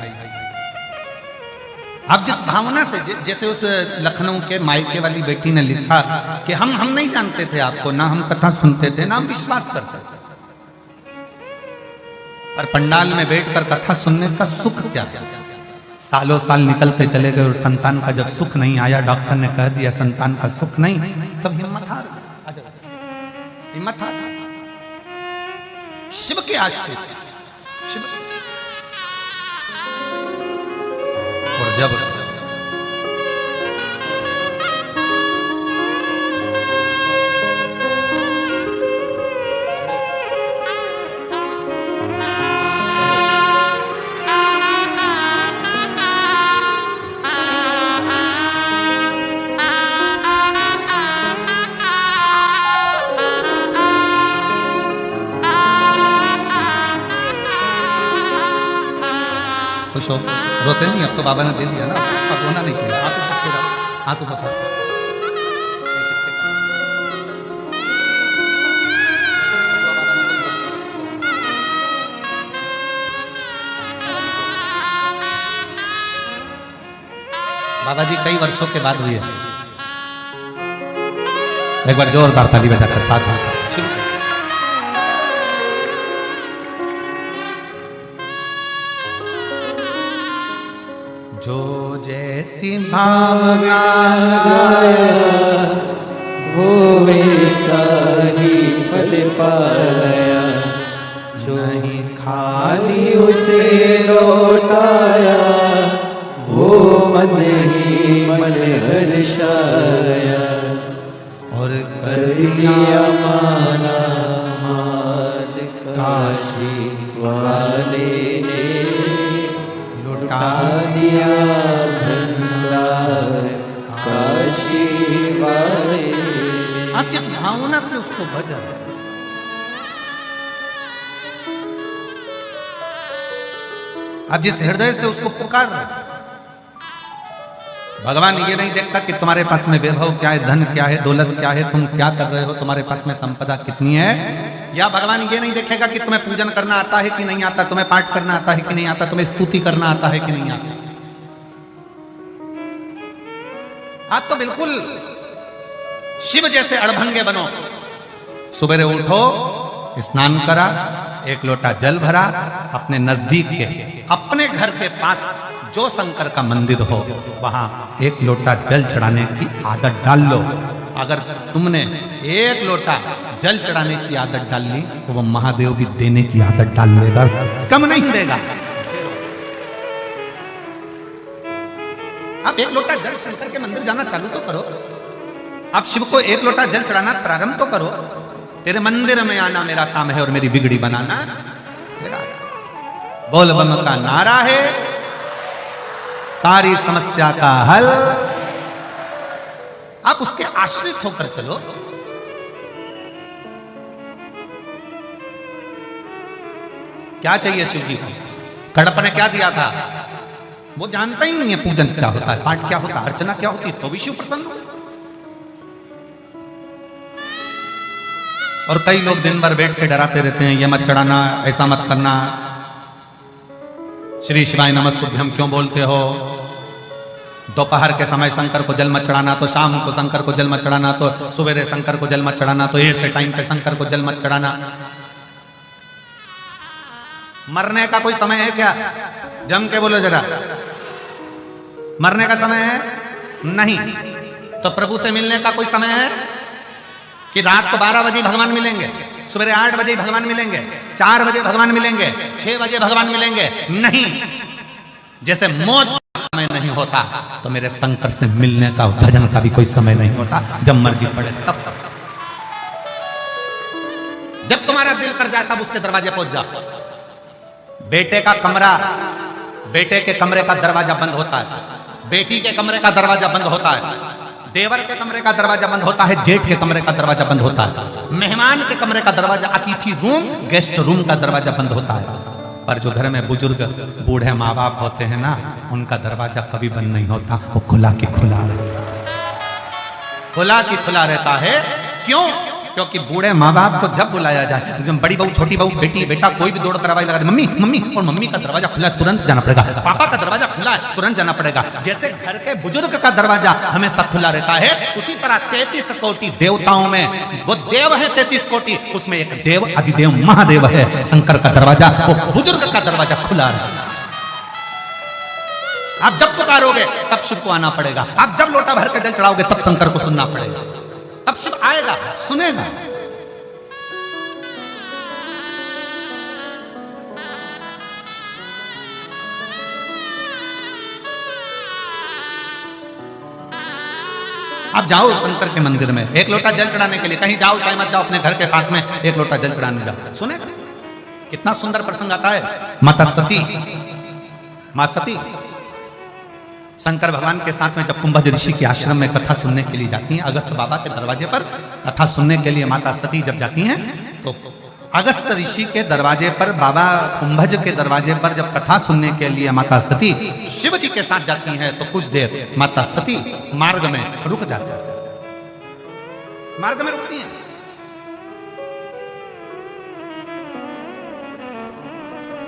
आप जिस भावना से, जैसे उस लखनऊ के मायके वाली बेटी ने लिखा कि हम नहीं जानते थे आपको, ना हम कथा सुनते थे, ना हम विश्वास करते थे, पर पंडाल में बैठकर कथा सुनने का सुख क्या है। सालों साल निकलते चले गए और संतान का जब सुख नहीं आया, डॉक्टर ने कह दिया संतान का सुख नहीं, तब हिम्मत हार गई। हिम्मत हार शिव के आश्रित, शिव। और जब खुश हो, रोते नहीं, अब तो बाबा ने दे दिया ना, अब रोना नहीं चाहिए। आंसू बच के जाओ, आंसू बचा। बाबा जी कई वर्षों के बाद हुई है। एक बार जोरदार ताली बजाकर साथ में जो जैसी भावना वो वैसा ही फल पाया, जो नहीं खाली उसे लौटाया, वो मन ही मन हर्षाया। और कर लिया माना माल काशी वाले ने, लुटा दिया भंडार काशी वाले। आप जिस भावना से उसको भजा, आप जिस हृदय से उसको पुकार रहे, भगवान ये नहीं देखता कि तुम्हारे पास में वैभव क्या है, धन क्या है, दौलत क्या है, तुम क्या कर रहे हो, तुम्हारे पास में संपदा कितनी है। या भगवान ये नहीं देखेगा कि तुम्हें पूजन करना आता है कि नहीं आता, तुम्हें पाठ करना आता है कि नहीं आता, तुम्हें स्तुति करना आता है कि नहीं आता। आप तो बिल्कुल शिव जैसे अड़भंगे बनो। सुबह उठो, स्नान करा, 1 लोटा जल भरा, अपने नजदीक के अपने घर के पास जो शंकर का मंदिर हो वहां 1 लोटा जल चढ़ाने की आदत डाल लो। अगर तुमने 1 लोटा जल चढ़ाने की आदत डाल ली तो वो महादेव भी देने की आदत डाल लेगा, कम नहीं देगा। आप एक लोटा जल शंकर के मंदिर जाना चालू तो करो, आप शिव को एक लोटा जल चढ़ाना प्रारंभ तो करो। तेरे मंदिर में आना मेरा काम है और मेरी बिगड़ी बनाना तेरा। बोल बम का नारा है सारी समस्या का हल। आप उसके आश्रित होकर चलो। क्या चाहिए शिव जी को? कड़प ने क्या दिया था? वो जानता ही नहीं है पूजन क्या होता है, पाठ क्या होता है, अर्चना क्या होती है, तो भी शिव प्रसन्न हो। और कई लोग दिन भर बैठ के डराते रहते हैं, ये मत चढ़ाना, ऐसा मत करना, श्री शिवाय नमस्तुभ्यम क्यों बोलते हो, दोपहर के समय शंकर को जल मत चढ़ाना, तो शाम को शंकर को जल मत चढ़ाना, तो सवेरे शंकर को जल मत चढ़ाना, तो ऐसे टाइम पे शंकर को जल मत चढ़ाना। मरने का कोई समय है क्या? जम के बोलो जरा, मरने का समय है? नहीं। तो प्रभु से मिलने का कोई समय है कि रात को 12 बजे भगवान मिलेंगे, सवेरे 8 बजे भगवान मिलेंगे, 4 बजे भगवान मिलेंगे, 6 बजे भगवान मिलेंगे? नहीं। जैसे मौत का समय नहीं होता तो मेरे शंकर से मिलने का, भजन का भी कोई समय नहीं होता। जब मर्जी पड़े तब, जब तुम्हारा दिल कर जाए तब उसके दरवाजे पहुंच जाओ। बेटे का कमरा, बेटे के कमरे का दरवाजा बंद होता है, बेटी के कमरे का दरवाजा बंद होता है, देवर के कमरे का दरवाजा बंद होता है, जेठ के कमरे का दरवाजा बंद होता है, मेहमान के कमरे का दरवाजा, अतिथि रूम, गेस्ट रूम का दरवाजा बंद होता है। पर जो घर में बुजुर्ग बूढ़े माँ बाप होते हैं ना, उनका दरवाजा कभी बंद नहीं होता, वो खुला की खुला रहता है, खुला की खुला रहता है। क्यों? क्योंकि बूढ़े माँ बाप को जब बुलाया जाए, बड़ी बहू, छोटी बहू, बेटी, बेटा, कोई भी दौड़ करवाई लगा दे, मम्मी मम्मी, और मम्मी का दरवाजा खुला है तुरंत जाना पड़ेगा, पापा का दरवाजा खुला है तुरंत जाना पड़ेगा। जैसे घर के बुजुर्ग का दरवाजा हमेशा खुला रहता है, उसी तरह 33 कोटि देवताओं में वो देव है 33 कोटि, उसमें एक देव अधिदेव महादेव है, शंकर का दरवाजा, वो बुजुर्ग का दरवाजा खुला है। आप जब पुकारोगे तब शिव को आना पड़ेगा, आप जब लोटा भर के जल चढ़ाओगे तब शंकर को सुनना पड़ेगा, तब शिव आएगा, सुनेगा। आप जाओ शंकर के मंदिर में एक लोटा जल चढ़ाने के लिए, कहीं जाओ चाहे मत जाओ, अपने घर के पास में एक लोटा जल चढ़ाने जाओ, सुनेगा। कितना सुंदर प्रसंग आता है। माता सती, मां सती शंकर भगवान के साथ में जब कुंभज ऋषि के आश्रम में कथा सुनने के लिए जाती हैं, अगस्त बाबा के दरवाजे पर कथा सुनने के लिए माता सती जब जाती हैं, तो अगस्त ऋषि के दरवाजे पर, बाबा कुंभज के दरवाजे पर जब कथा सुनने के लिए माता सती शिव जी के साथ जाती हैं, तो कुछ देर माता सती मार्ग में रुक जाती है, मार्ग में रुकती हैं।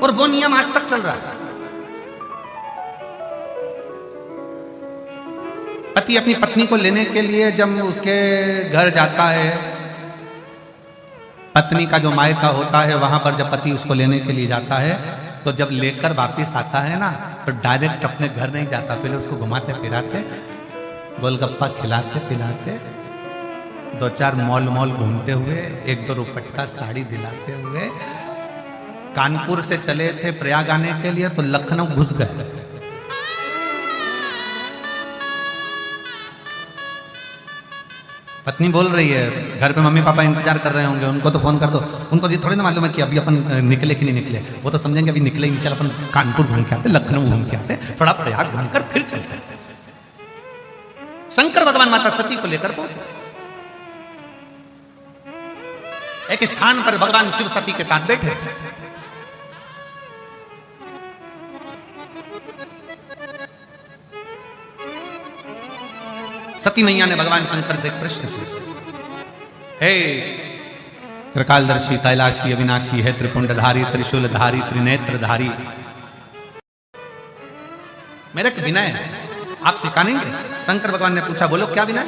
और वो नियम आज तक चल रहा है। पति अपनी पत्नी को लेने के लिए जब उसके घर जाता है, पत्नी का जो मायका होता है वहां पर जब पति उसको लेने के लिए जाता है, तो जब लेकर वापस आता है ना, तो डायरेक्ट अपने घर नहीं जाता, पहले उसको घुमाते फिराते, गोलगप्पा खिलाते पिलाते, 2-4 मॉल घूमते हुए, 1-2 रुपट्टा साड़ी दिलाते हुए, कानपुर से चले थे प्रयाग आने के लिए, तो लखनऊ घुस गए। पत्नी बोल रही है, घर पे मम्मी पापा इंतजार कर रहे होंगे, उनको तो फोन कर दो, उनको ये थोड़ी ना मालूम है कि अभी अपन निकले कि नहीं निकले, वो तो समझेंगे अभी निकले ही नहीं, चल अपन कानपुर घूम के आते, लखनऊ घूम के आते, थोड़ा प्रयाग घूमकर फिर चल जाते। शंकर भगवान माता सती को लेकर पहुंचे एक स्थान पर, भगवान शिव सती के साथ बैठे। सती मैया ने भगवान शंकर से एक प्रश्न किया, हे त्रिकालदर्शी, कैलाशी, अविनाशी, है त्रिपुंडधारी, त्रिशूलधारी, त्रिनेत्रधारी, मेरा एक विनय है, आप सिखाएंगे? शंकर भगवान ने पूछा, बोलो क्या विनय?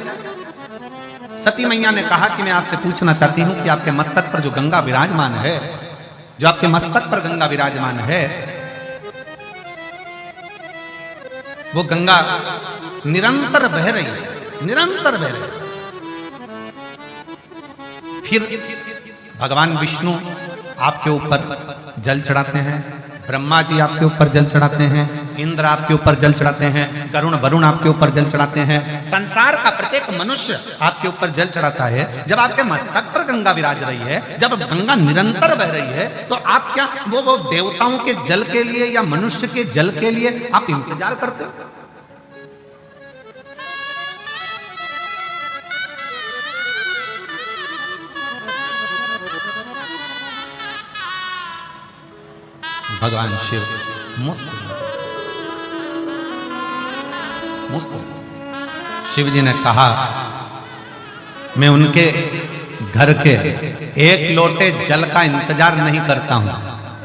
सती मैया ने कहा कि मैं आपसे पूछना चाहती हूं कि आपके मस्तक पर जो गंगा विराजमान है, जो आपके मस्तक पर गंगा विराजमान है, वो गंगा निरंतर बह रही है, निरंतर बह रही है। फिर भगवान विष्णु आपके ऊपर जल चढ़ाते हैं, ब्रह्मा जी आपके ऊपर जल चढ़ाते हैं, इंद्र आपके ऊपर जल चढ़ाते हैं, वरुण आपके ऊपर जल चढ़ाते हैं, संसार का प्रत्येक मनुष्य आपके ऊपर जल चढ़ाता है। जब आपके मस्तक पर गंगा विराज रही है, जब गंगा निरंतर बह रही है, तो आप क्या वो देवताओं के जल के लिए या मनुष्य के जल के लिए आप इंतजार करते हो? भगवान शिव शिव जी ने कहा, मैं उनके घर के एक लोटे जल का इंतजार नहीं करता हूं,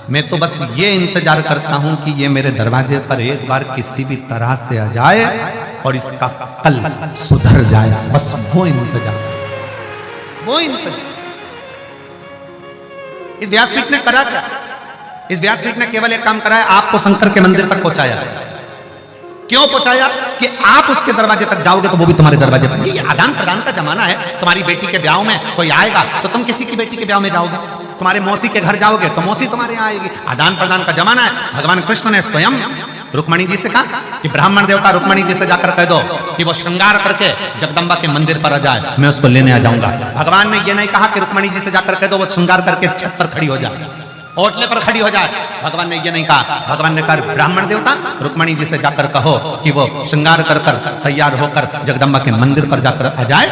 मैं तो बस ये इंतजार करता हूं कि ये मेरे दरवाजे पर एक बार किसी भी तरह से आ जाए और इसका कल सुधर जाए। बस वो इंतजार। इस व्यासपीठ ने करा क्या? इस व्यासपीठ ने केवल एक काम करा है, आपको शंकर के मंदिर तक पहुंचाया। क्यों पहुंचाया? कि आप उसके दरवाजे तक जाओगे तो वो भी तुम्हारे दरवाजे पर। ये आदान प्रदान का जमाना है। तुम्हारी बेटी के ब्याह में कोई आएगा तो तुम किसी की बेटी के ब्याह में जाओगे, तुम्हारे मौसी के घर जाओगे तो मौसी तुम्हारे यहाँ आएगी। आदान प्रदान का जमाना है। भगवान कृष्ण ने स्वयं रुक्मणी जी से कहा कि ब्राह्मण देवता रुक्मणी जी से जाकर कह दो कि वो श्रृंगार करके जगदम्बा के मंदिर पर आ जाए, मैं उसको लेने आ जाऊंगा। भगवान ने ये नहीं कहा कि रुक्मणी जी से जाकर कह दो वो श्रृंगार करके छत पर खड़ी हो जाए, ओटले पर खड़ी हो जाए। भगवान ने ये नहीं कहा। भगवान ने कहा ब्राह्मण देवता रुक्मणी जी से जाकर कहो कि वो श्रृंगार कर तैयार होकर जगदम्बा के मंदिर पर जाकर आ जाए,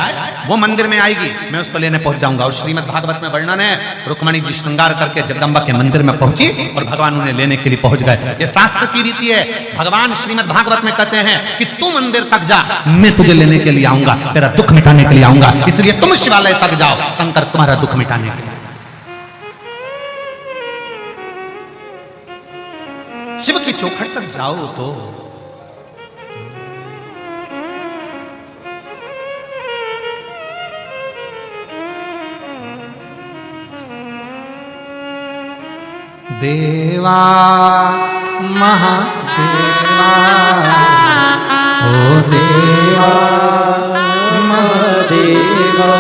वो मंदिर में आएगी, मैं उसको लेने पहुंच जाऊंगा। और श्रीमद् भागवत में वर्णन है, रुक्मणी जी श्रृंगार करके जगदम्बा के मंदिर में पहुंची और भगवान उन्हें लेने के लिए पहुंच गए। ये शास्त्र की रीति है। भगवान श्रीमद् भागवत में कहते हैं कि तू मंदिर तक जा, मैं तुझे लेने के लिए आऊंगा, तेरा दुख मिटाने के लिए आऊंगा, इसलिए तुम शिवालय तक जाओ, शंकर तुम्हारा दुख मिटाने के लिए। शिव की चौखट तक जाओ तो देवा महादेवा, ओ देवा महादेवा,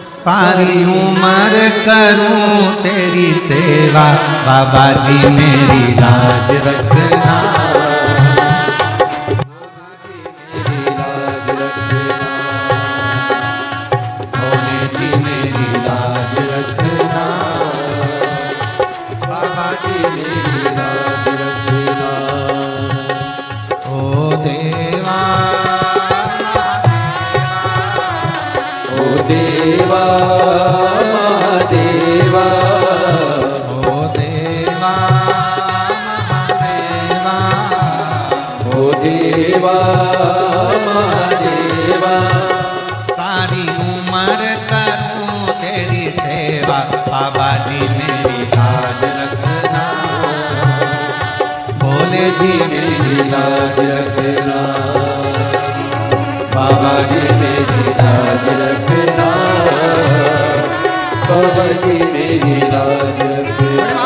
सारी उम्र करूं तेरी सेवा, बाबा जी मेरी लाज रखना, भोले जी मेरी लाज रखना, बाबा जी मेरी लाज रखना, ओ देवा देवा महादेवा, ओ देवा महादेवा, ओ देवा महादेवा, सारी उम्र करूं तेरी सेवा, बाबा जी मेरी लाज रखना, भोले जी मेरी लाज रखना, बाबा जी मेरी लाज रखना, बाबा जी मेरी लाज रखना।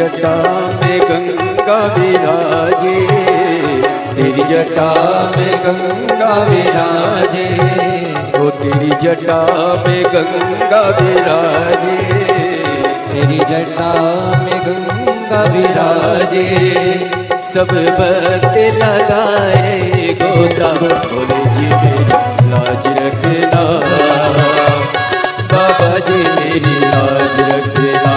जटा में गंगा विराजे, तेरी जटा में गंगा विराजे, ओ तेरी जटा में गंगा विराजे, तेरी जटा में गंगा विराजे। सब भक्त लगाए गोता, बोले जी मेरी लाज रखना, बाबा जी मेरी लाज रखना,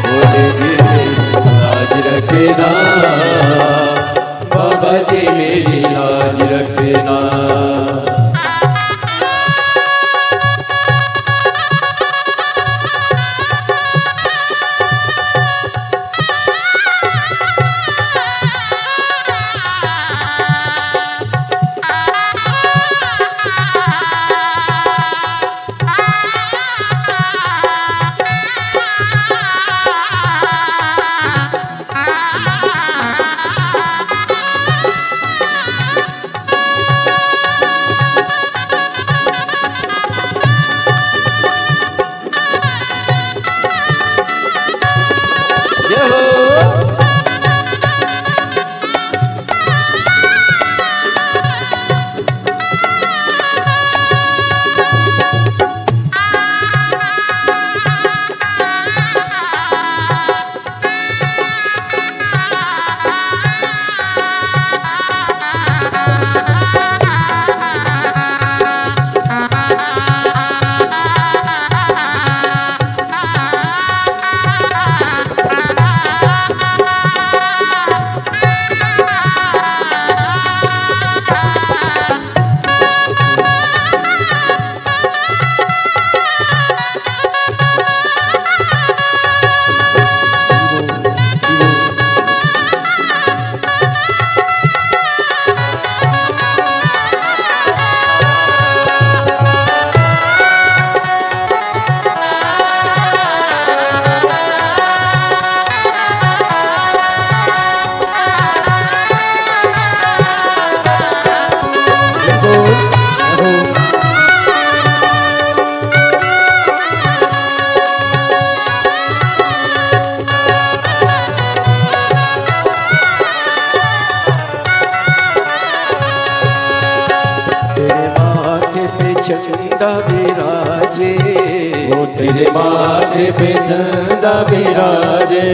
बोले जी मेरी लाज रखना, बाबा जी मेरी लाज रखना। चंदा विराजे, वो तेरे माथे पे चंदा विराजे,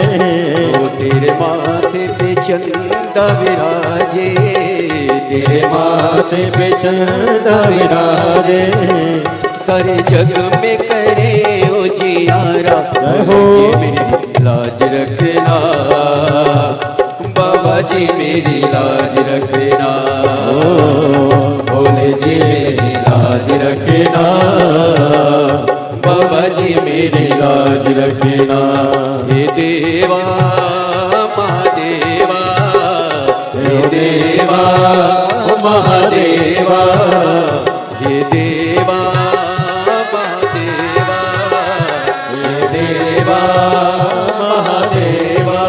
वो तेरे माथे पे चंदा विराजे, तेरे माथे पे चंदा विराजे। सारे जग में करे उजियारा, हो मेरी लाज रखना, बाबा जी मेरी लाज रखना, भोले जी मेरी लाज रखना, बाबा जी मेरी लाज रखना। हे देवा महादेवा, हे देवा महादेवा, हे देवा महादेवा, हे देवा महादेवा।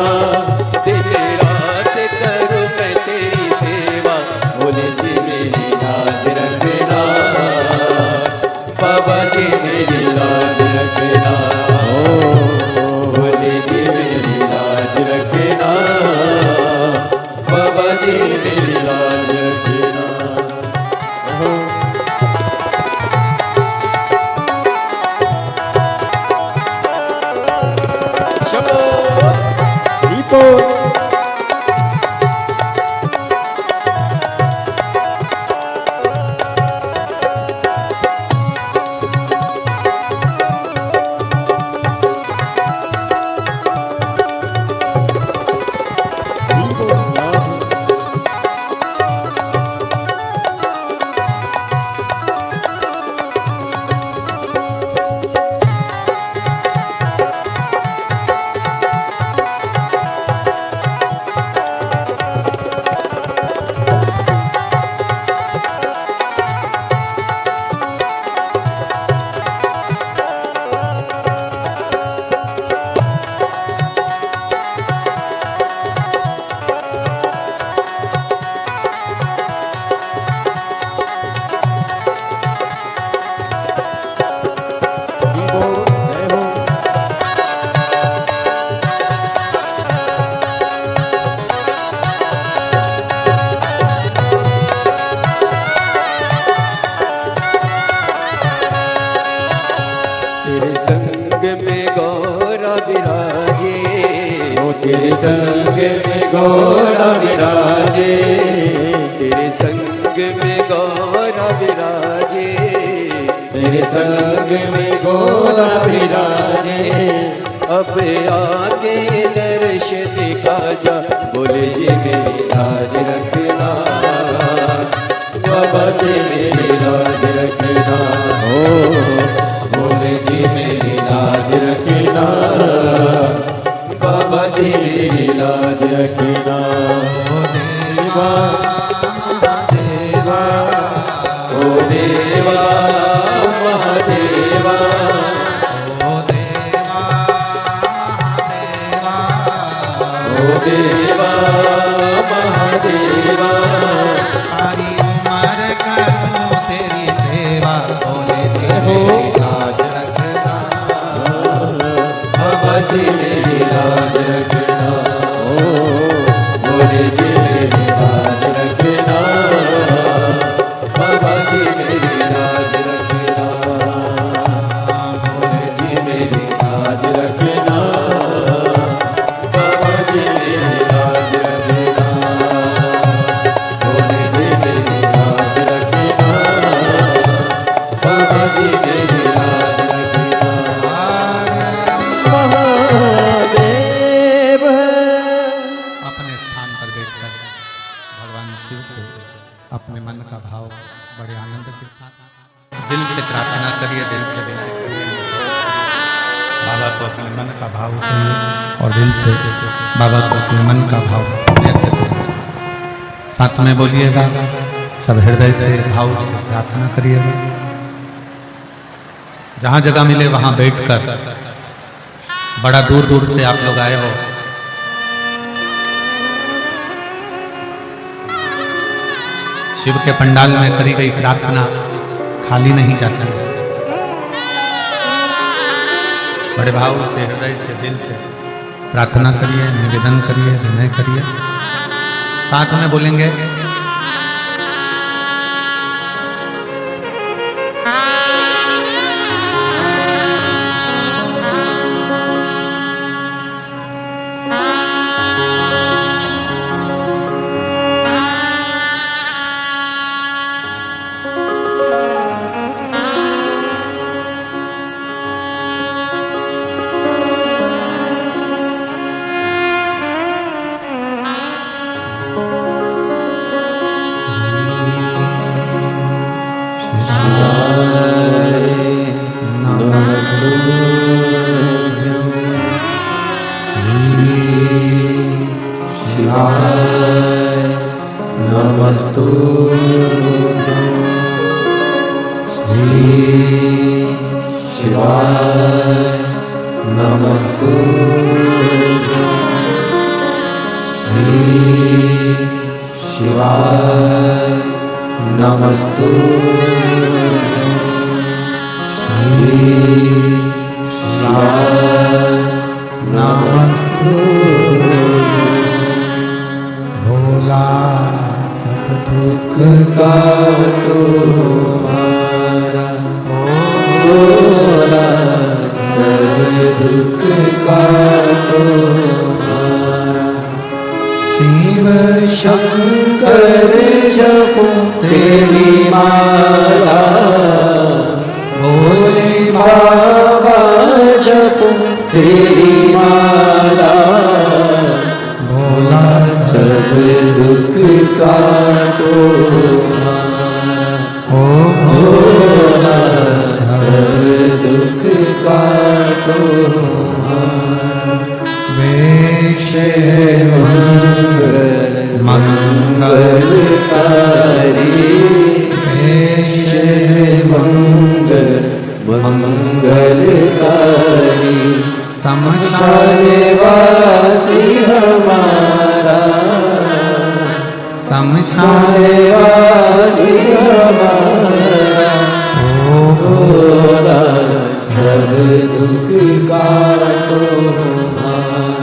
दिन रात करूं मैं तेरी सेवा, भोले जी मेरी लाज रखना, बाबा जी मेरी लाज रखना, भोले जी मेरी लाज रखना, बाबा जी मेरी लाज रखना। तेरे संग में गौरा विराजे, तेरे संग में गौरा विराजे, तेरे संग में गौरा विराजे। अब आके दर्श दिखा जा, बोले जी मेरी लाज रखना, बाबा जी मेरी लाज रखना, ओ बोले जी मेरी लाज रखना, बाबा जी मेरी लाज रखना। ओ देवा ओ देवा महादेवा, ओ देवा महादेवा, सारी उम्र करूं तेरी सेवा, बोले तेरी लाज रखना, बाबा जी मेरी लाज रखना, बोले जी मेरी लाज रखना, बाबा जी मेरी लाज रखना, बोले जी मेरी लाज रखना, बाबा जी मेरी लाज रखना, बोले जी मेरी लाज रखना, बाबा जी मेरी लाज रखना। महादेव। अपने स्थान पर बैठकर भगवान शिव से अपने मन का भाव बड़े आनंद के साथ दिल से प्रार्थना करिए, दिल से विनय करिए, बाबा को अपने मन का भाव करिए और दिल से बाबा को अपने मन का भाव व्यक्त करिए। साथ में बोलिएगा, सब हृदय से भाव से प्रार्थना करिएगा। जहां जगह मिले वहां बैठकर, बड़ा दूर दूर से आप लोग आए हो, शिव के पंडाल में करी गई प्रार्थना खाली नहीं जाती है। बड़े भाव से, हृदय से, दिल से प्रार्थना करिए, निवेदन करिए, विनय करिए। साथ में बोलेंगे, भोला सब दुख काटो हमारा, भोला सब दुख काटो हमारा। शिव शंकर जपो तेरी माला, भोले बाबा जपो तेरी माला, भोला सब दुख काटो हमारा, ओ भोला सब दुख काटो हमारा। वेश मंगल मंगलकारी, वेश मंगल मंगलकारी, शमशान वासी हमारा, शमशान वासी हमारा, ओ भोला सब दुख काटो हमारा,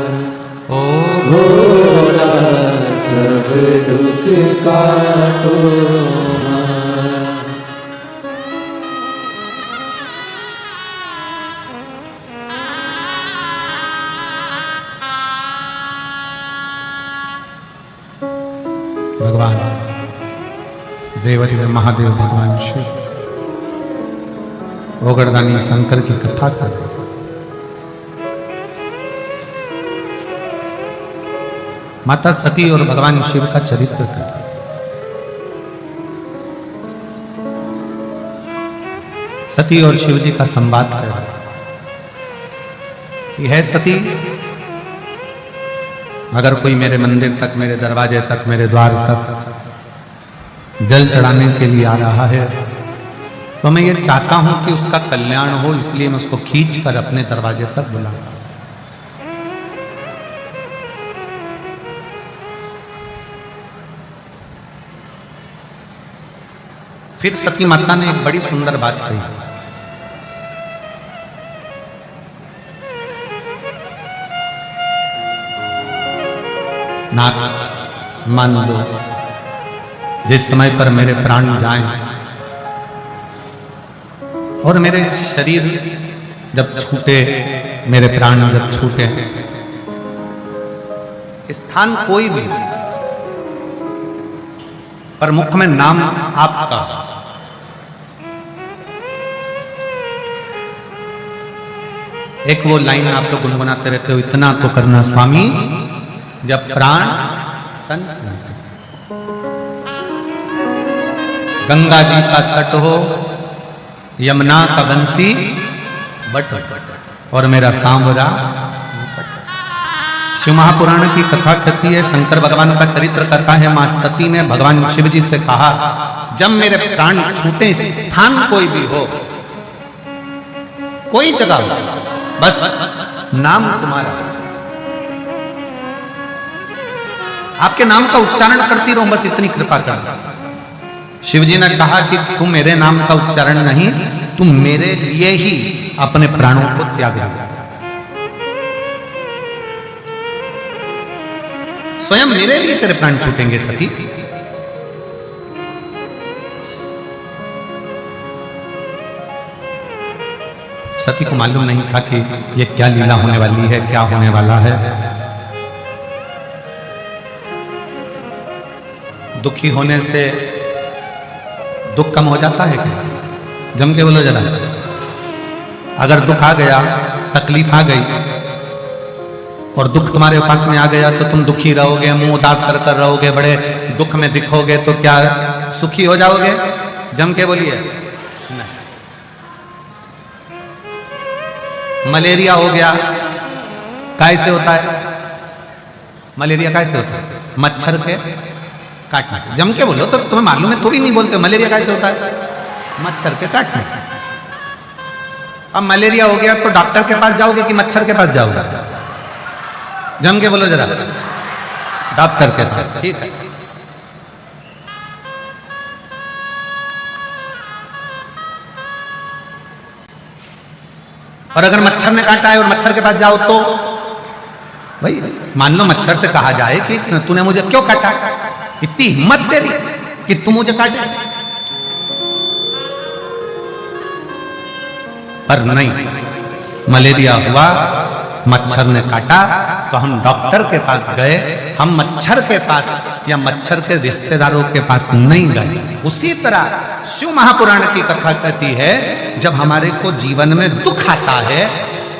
ओ भोला सब दुख काटो हमारा। रेवती में महादेव भगवान शिव ओगरदानी शंकर की कथा कर रहे। माता सती और भगवान शिव का चरित्र कर रहे। सती और शिव जी का संवाद कर रहे कि है सती, अगर कोई मेरे मंदिर तक, मेरे दरवाजे तक, मेरे द्वार तक जल चढ़ाने के लिए आ रहा है तो मैं ये चाहता हूं कि उसका कल्याण हो, इसलिए मैं उसको खींच कर अपने दरवाजे तक बुलाऊं। फिर सती माता ने एक बड़ी सुंदर बात कही। नाथ, मान लो जिस समय पर मेरे प्राण जाएं और मेरे शरीर जब छूटे, मेरे प्राण जब छूटे, स्थान कोई भी पर मुख में नाम आपका, एक वो लाइन आप लोग गुनगुनाते रहते हो, इतना तो करना स्वामी जब प्राण तन से निकले। गंगा जी का तट हो, यमुना का बंसी बट और मेरा सांवरा। शिव महापुराण की कथा कहती है, शंकर भगवान का चरित्र कहता है, मां सती ने भगवान शिव जी से कहा, जब मेरे प्राण छूटे, स्थान कोई भी हो, कोई जगह हो, बस नाम तुम्हारा, आपके नाम का उच्चारण करती रहूं, बस इतनी कृपा कर। शिव जी ने कहा कि तुम मेरे नाम का उच्चारण नहीं, तुम मेरे लिए ही अपने प्राणों को त्याग दो। स्वयं मेरे लिए तेरे प्राण छूटेंगे सती। सती को मालूम नहीं था कि ये क्या लीला होने वाली है, क्या होने वाला है। दुखी होने से दुख कम हो जाता है क्या? जम के बोलो जरा। अगर दुख आ गया, तकलीफ आ गई और दुख तुम्हारे पास में आ गया तो तुम दुखी रहोगे, मुंह उदास कर कर रहोगे, बड़े दुख में दिखोगे, तो क्या सुखी हो जाओगे? जम के बोलिए। मलेरिया हो गया, कैसे होता है? मलेरिया कैसे होता है? मच्छर के काटने से। जम के बोलो तो तुम्हें मालूम है, थोड़ी नहीं बोलते। मलेरिया कैसे होता है? मच्छर के काटने से। अब मलेरिया हो गया तो डॉक्टर के पास जाओगे कि मच्छर के पास जाओगे? जम के बोलो जरा। डॉक्टर के पास, ठीक है। और अगर मच्छर ने काटा है और मच्छर के पास जाओ तो भाई मान लो मच्छर से कहा जाए कि तूने मुझे क्यों काटा, इतनी हिम्मत तेरी कि तू मुझे काटे, पर नहीं, मलेरिया हुआ, मच्छर ने काटा तो हम डॉक्टर के पास गए, हम मच्छर के पास या मच्छर के रिश्तेदारों के पास नहीं गए। उसी तरह शिव महापुराण की कथा कहती है, जब हमारे को जीवन में दुख आता है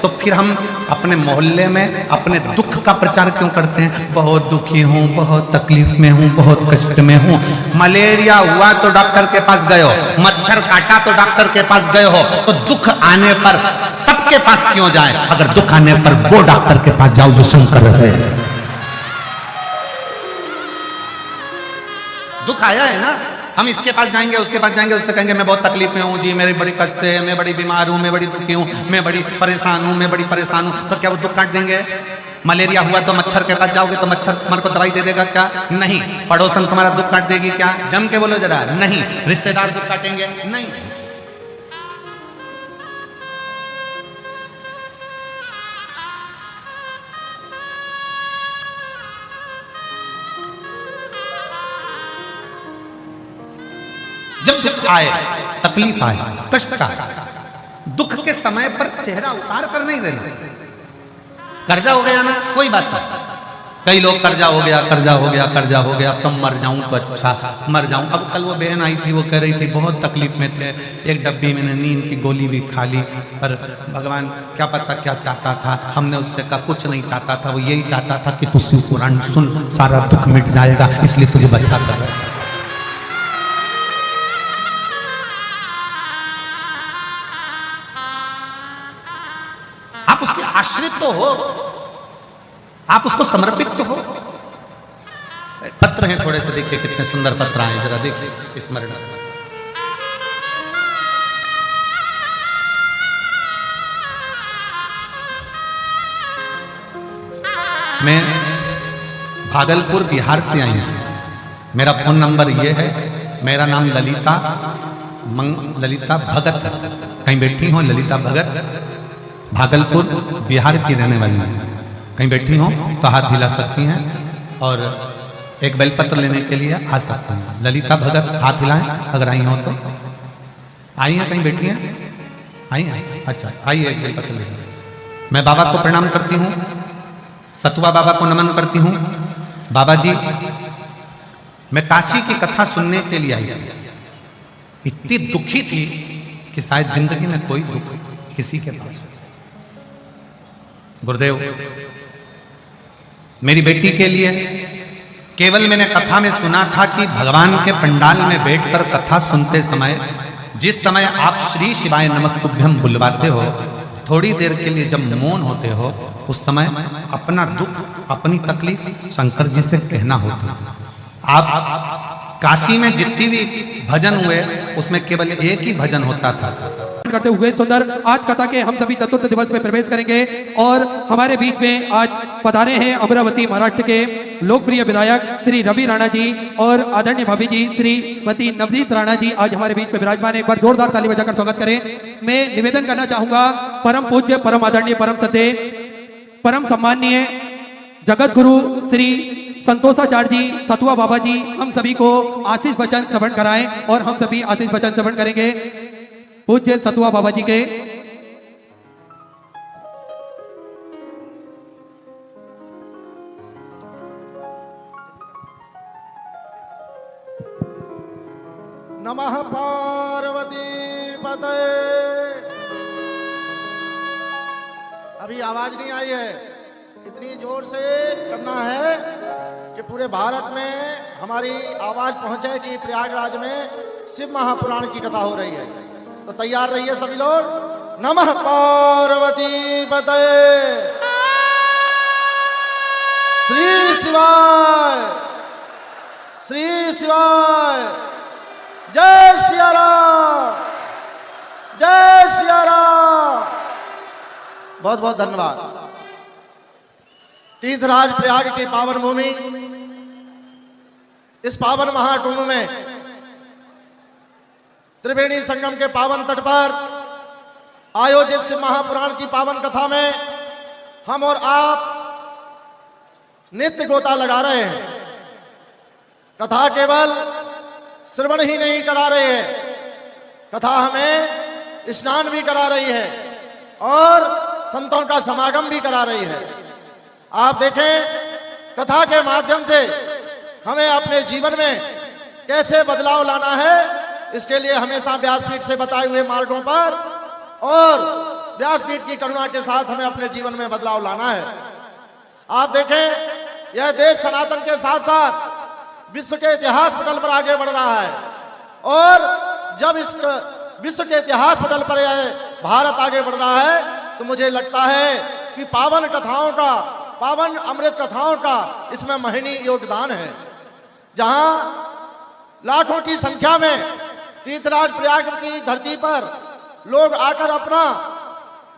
तो फिर हम अपने मोहल्ले में अपने दुख का प्रचार क्यों करते हैं? बहुत दुखी हूं, बहुत तकलीफ में हूं, बहुत कष्ट में हूं। मलेरिया हुआ तो डॉक्टर के पास गए हो, मच्छर काटा तो डॉक्टर के पास गए हो, तो दुख आने पर सबके पास क्यों जाए? अगर दुख आने पर वो डॉक्टर के पास जाओ जो शंकर है। दुख आया है ना, हम इसके पास जाएंगे, उसके पास जाएंगे, उससे कहेंगे मैं बहुत तकलीफ में हूँ जी, मेरी बड़ी कष्ट है, मैं बड़ी बीमार हूँ, मैं बड़ी दुखी हूँ, मैं बड़ी परेशान हूँ, मैं बड़ी परेशान हूँ, तो क्या वो दुख काट देंगे? मलेरिया हुआ तो मच्छर के पास जाओगे तो मच्छर तुम्हारे को दवाई दे देगा क्या? नहीं। पड़ोसन तुम्हारा दुख काट देगी क्या? जम के बोलो जरा। नहीं। रिश्तेदार दुख काटेंगे? नहीं। जब दुख आए, तकलीफ आए, कष्ट आए, दुख के समय पर चेहरा उतार कर नहीं रहना। कर्जा हो गया ना, कोई बात नहीं, कई लोग कर्जा हो गया, कर्जा हो गया, कर्जा हो गया, अब तो मर जाऊं तो अच्छा, मर जाऊं। अब कल वो बहन आई थी, वो कह रही थी बहुत तकलीफ में थे, एक डब्बी मैंने नींद की गोली भी खा ली, पर भगवान क्या पता क्या चाहता था। हमने उससे कहा कुछ नहीं चाहता था, वो यही चाहता था कि तू शिव पुराण सुन, सारा दुख मिट जाएगा, इसलिए तुझे बचा कर। आप उसके आश्रित तो हो, आप उसको समर्पित तो हो। पत्र हैं थोड़े से, देखिए कितने सुंदर पत्र आए, जरा देखिए स्मरण। मैं भागलपुर बिहार से आई हूं, मेरा फोन नंबर ये है, मेरा नाम ललिता भगत, कहीं बैठी हो ललिता भगत, भागलपुर बिहार की रहने वाली है, कहीं बैठी हो तो हाथ हिला सकती हैं और एक बेलपत्र लेने के लिए आ सकती हैं। ललिता भगत हाथ हिलाएं अगर आई हो तो। आई हैं, कहीं बैठी हैं? आई हैं, अच्छा आइए एक बेलपत्र लेकर। मैं बाबा को प्रणाम करती हूँ, सतुआ बाबा को नमन करती हूँ। बाबा जी, मैं काशी की कथा सुनने के लिए आई थी, इतनी दुखी थी कि शायद जिंदगी में कोई दुख किसी के पास। गुरुदेव, मेरी बेटी के लिए केवल मैंने कथा में सुना था कि भगवान के पंडाल में बैठकर कथा सुनते समय, जिस समय आप श्री शिवाय नमस्तुभ्यं बुलवाते हो, थोड़ी देर के लिए जब मौन होते हो, उस समय अपना दुख, अपनी तकलीफ शंकर जी से कहना होता है। आप काशी में जितनी भी भजन हुए, उसमें केवल एक ही भजन होता था। करते हुए सुंदर आज कथा के हम सभी चतुर्थ दिवस में प्रवेश करेंगे और हमारे बीच में आज पधारे हैं अमरावती महाराष्ट्र के लोकप्रिय विधायक श्री रवि राणा जी और आदरणीय भाभी जी श्रीमती नवनीत राणा जी आज हमारे बीच में विराजमान। एक बार जोरदार ताली बजाकर स्वागत करें। मैं निवेदन करना चाहूंगा, परम पूज्य, परम आदरणीय, परम सत्य, परम सम्माननीय जगत गुरु श्री संतोषाचार्य जी, सतुआ बाबा जी हम सभी को आशीष वचन श्रवण कराएं और हम सभी आशीष वचन श्रवण करेंगे पूज्य सतुआ बाबा जी के। नमः पार्वती पते। अभी आवाज नहीं आई है, इतनी जोर से करना है कि पूरे भारत में हमारी आवाज पहुंचे कि प्रयागराज में शिव महापुराण की कथा हो रही है। तो तैयार रहिए सभी लोग। नमः पार्वती पते। श्री शिवाय, श्री शिवाय। जय सिया राम, जय सिया राम। बहुत बहुत धन्यवाद। तीर्थराज प्रयाग की पावन भूमि, इस पावन महाकुंभ में त्रिवेणी संगम के पावन तट पर आयोजित शिव महापुराण की पावन कथा में हम और आप नित्य गोता लगा रहे हैं। कथा केवल श्रवण ही नहीं करा रहे हैं, कथा हमें स्नान भी करा रही है और संतों का समागम भी करा रही है। आप देखें, कथा के माध्यम से हमें अपने जीवन में कैसे बदलाव लाना है, इसके लिए हमेशा व्यासपीठ से बताए हुए मार्गों पर और व्यासपीठ की करुणा के साथ हमें अपने जीवन में बदलाव लाना है। आप देखें, यह देश सनातन के साथ साथ विश्व के इतिहास पटल पर आगे बढ़ रहा है और जब इस विश्व के इतिहास पटल पर यह भारत आगे बढ़ रहा है तो मुझे लगता है कि पावन कथाओं का, पावन अमृत कथाओं का इसमें महनीय योगदान है। जहां लाखों की संख्या में तीर्थराज प्रयाग की धरती पर लोग आकर अपना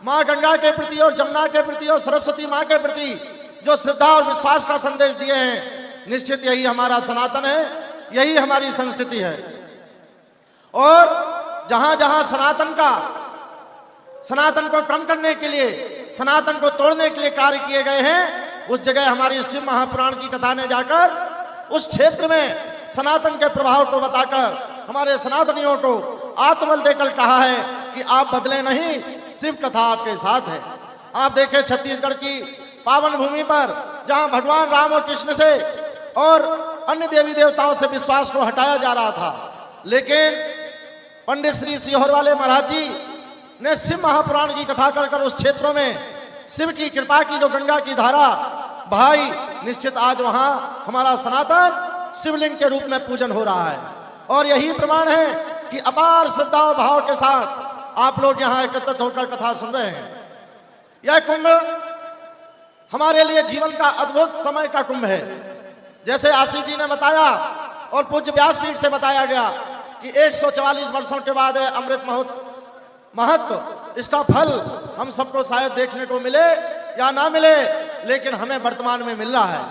मां गंगा के प्रति और जमुना के प्रति और सरस्वती मां के प्रति जो श्रद्धा और विश्वास का संदेश दिए हैं, निश्चित यही हमारा सनातन है, यही हमारी संस्कृति है। और जहां जहां सनातन को कम करने के लिए, सनातन को तोड़ने के लिए कार्य किए गए हैं, उस जगह हमारी शिव महापुराण की कथा ने जाकर उस क्षेत्र में सनातन के प्रभाव को बताकर हमारे सनातनियों को आत्मबल देकर कहा है कि आप बदले नहीं, शिव कथा आपके साथ है। आप देखें, छत्तीसगढ़ की पावन भूमि पर जहां भगवान राम और कृष्ण से और अन्य देवी देवताओं से विश्वास को हटाया जा रहा था। लेकिन पंडित श्री सिहोर वाले महाराज जी ने शिव महापुराण की कथा कर उस क्षेत्रों में शिव की कृपा की जो गंगा की धारा बहाई, निश्चित आज वहां हमारा सनातन शिवलिंग के रूप में पूजन हो रहा है। और यही प्रमाण है कि अपार श्रद्धा और भाव के साथ आप लोग यहाँ एकत्रित होकर कथा सुन रहे हैं। यह कुंभ हमारे लिए जीवन का अद्भुत समय का कुंभ है। जैसे आशीष जी ने बताया और पूज्य व्यासपीठ से बताया गया कि 144 वर्षों के बाद अमृत महत्व, इसका फल हम सबको शायद देखने को मिले या ना मिले, लेकिन हमें वर्तमान में मिल रहा है।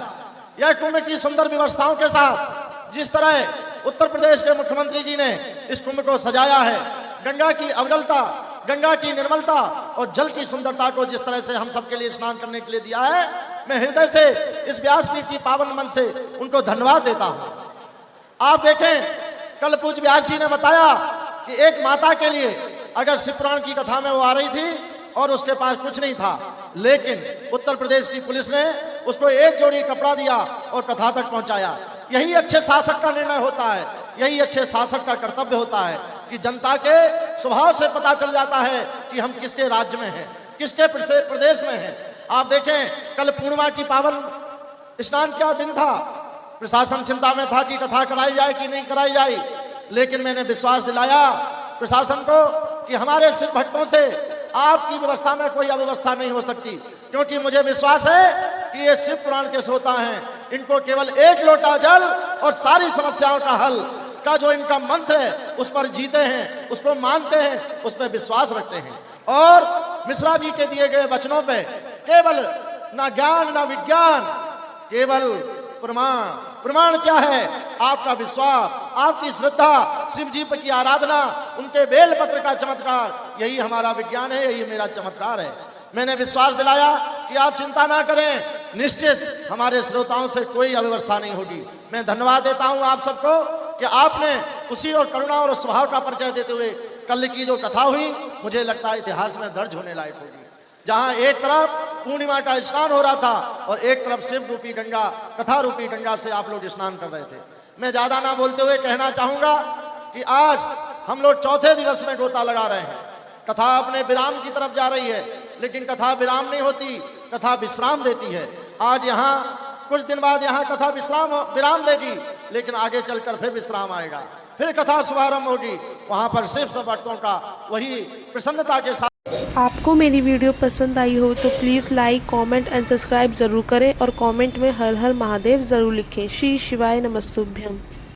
यह कुंभ की सुंदर व्यवस्थाओं के साथ जिस तरह उत्तर प्रदेश के मुख्यमंत्री जी ने इस कुंभ को सजाया है, गंगा की अविरलता, गंगा की निर्मलता और जल की सुंदरता को जिस तरह से हम सबके लिए स्नान करने के लिए दिया है, मैं हृदय से इस व्यासपीठ की पावन मन से उनको धन्यवाद देता हूं। आप देखें, कल पूज्य व्यास जी ने बताया कि एक माता के लिए अगर शिव पुराण की कथा में वो आ रही थी और उसके पास कुछ नहीं था, लेकिन उत्तर प्रदेश की पुलिस ने उसको एक जोड़ी कपड़ा दिया और कथा तक पहुंचाया। यही अच्छे शासक का निर्णय होता है, यही अच्छे शासक का कर्तव्य होता है कि जनता के स्वभाव से पता चल जाता है कि हम किसके राज्य में हैं, किसके प्रदेश में हैं। आप देखें, कल पूर्णिमा की पावन स्नान का दिन था। प्रशासन चिंता में था कि कथा कराई जाए कि नहीं कराई जाए, लेकिन मैंने विश्वास दिलाया प्रशासन को कि हमारे शिव भक्तों से आपकी व्यवस्था में कोई अव्यवस्था नहीं हो सकती, क्योंकि मुझे विश्वास है कि ये शिव पुराण के श्रोता हैं। इनको केवल एक लोटा जल और सारी समस्याओं का हल का जो इनका मंत्र है उस पर जीते हैं, उसको मानते हैं, उस पर विश्वास रखते हैं। और मिश्रा जी के दिए गए वचनों पे केवल ना ज्ञान ना विज्ञान, केवल प्रमाण। प्रमाण क्या है? आपका विश्वास, आपकी श्रद्धा, शिव जी की आराधना, उनके बेल पत्र का चमत्कार, यही हमारा विज्ञान है, यही मेरा चमत्कार है। मैंने विश्वास दिलाया कि आप चिंता ना करें, निश्चित हमारे श्रोताओं से कोई अव्यवस्था नहीं होगी। मैं धन्यवाद देता हूं आप सबको कि आपने खुशी और करुणा और स्वभाव का परिचय देते हुए कल की जो कथा हुई, मुझे लगता है इतिहास में दर्ज होने लायक होगी। जहां एक तरफ पूर्णिमा का स्नान हो रहा था और एक तरफ शिव रूपी गंगा, कथा रूपी गंगा से आप लोग स्नान कर रहे थे। मैं ज्यादा ना बोलते हुए कहना चाहूंगा कि आज हम लोग चौथे दिवस में गोता लगा रहे हैं। कथा अपने विराम की तरफ जा रही है, लेकिन कथा विराम नहीं होती, कथा विश्राम देती है। आज यहाँ कुछ दिन बाद यहाँ कथा विराम देगी, लेकिन आगे चलकर फिर विश्राम आएगा, फिर कथा शुभारंभ होगी। वहां पर सिर्फ सब भक्तों का वही प्रसन्नता के साथ। आपको मेरी वीडियो पसंद आई हो तो please like, comment and subscribe ज़रूर करें और कमेंट में हर हर महादेव ज़रूर लिखें। श्री शिवाय नमस्तुभ्यम।